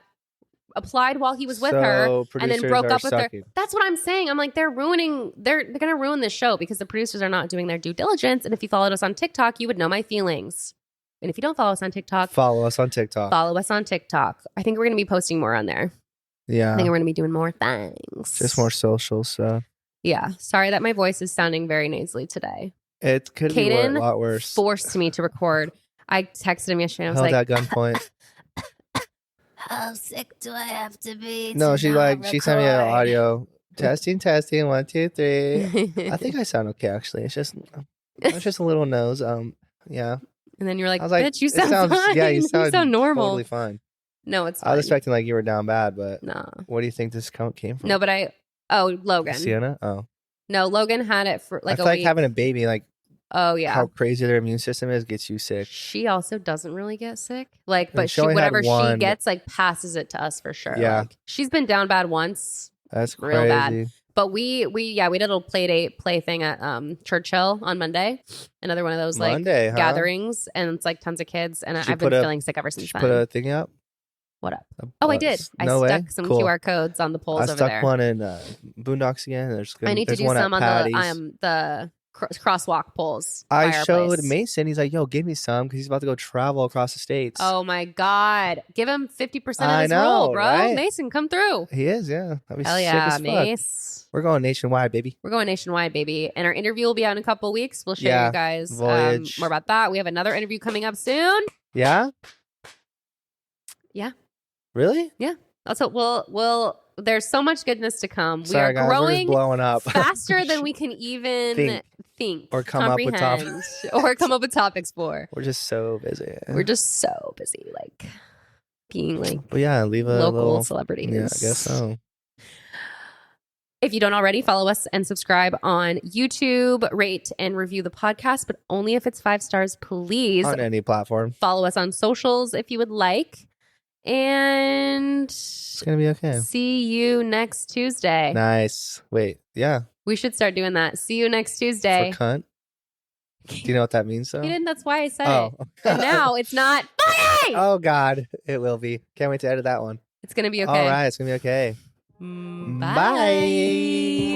applied while he was with her and then broke up with her. That's what I'm saying. I'm like, they're going to ruin this show because the producers are not doing their due diligence. And if you followed us on TikTok, you would know my feelings. And if you don't follow us on TikTok, follow us on TikTok. I think we're going to be posting more on there. Yeah. I think we're going to be doing more things. Just more social stuff. Yeah. Sorry that my voice is sounding very nasally today. It could be a lot worse. Forced me to record. I texted him yesterday and I was held at gunpoint. How sick do I have to be? No, she sent me an audio. Testing, 1, 2, 3. I think I sound okay actually. It's just a little nose. Yeah. And then you're like, bitch, you sound fine. Yeah, you sound normal. Totally fine. No, it's fine. I was expecting like you were down bad, but no. What do you think this count came from? No, but Logan. Sienna? Oh. No, Logan had it for like I feel like having a baby, like oh yeah, how crazy their immune system is gets you sick. She also doesn't really get sick. Like, but whatever she gets, like passes it to us for sure. Yeah. Like, she's been down bad once. That's real crazy. Bad. But we did a little play thing at Churchill on Monday. Another one of those like gatherings, and it's like tons of kids. And I've been feeling sick ever since then. Put a thing up. What up? I did. I stuck some QR codes on the poles over there. I stuck one in Boondocks again. I need to do some on the crosswalk poles. I showed Mason. He's like, yo, give me some because he's about to go travel across the states. Oh my God. Give him 50% of his role, bro. Right? Mason, come through. He is, yeah. That'd be hell yeah, Mace. We're going nationwide, baby. And our interview will be out in a couple of weeks. We'll share you guys more about that. We have another interview coming up soon. Yeah? Yeah. Really? Yeah. Also, we'll there's so much goodness to come. Sorry, we are growing blowing up faster than we can even think or come up with topics or come up with topics for. We're just so busy. Like being like leave a local little celebrities. Yeah, I guess so. If you don't already, follow us and subscribe on YouTube, rate and review the podcast, but only if it's 5 stars, please. On any platform. Follow us on socials if you would like. And it's going to be okay. See you next Tuesday. Nice. Wait, yeah. We should start doing that. See you next Tuesday. For cunt? Do you know what that means, though? You didn't. That's why I said it. And now it's not funny! Oh, God. It will be. Can't wait to edit that one. It's going to be okay. All right. It's going to be okay. Bye.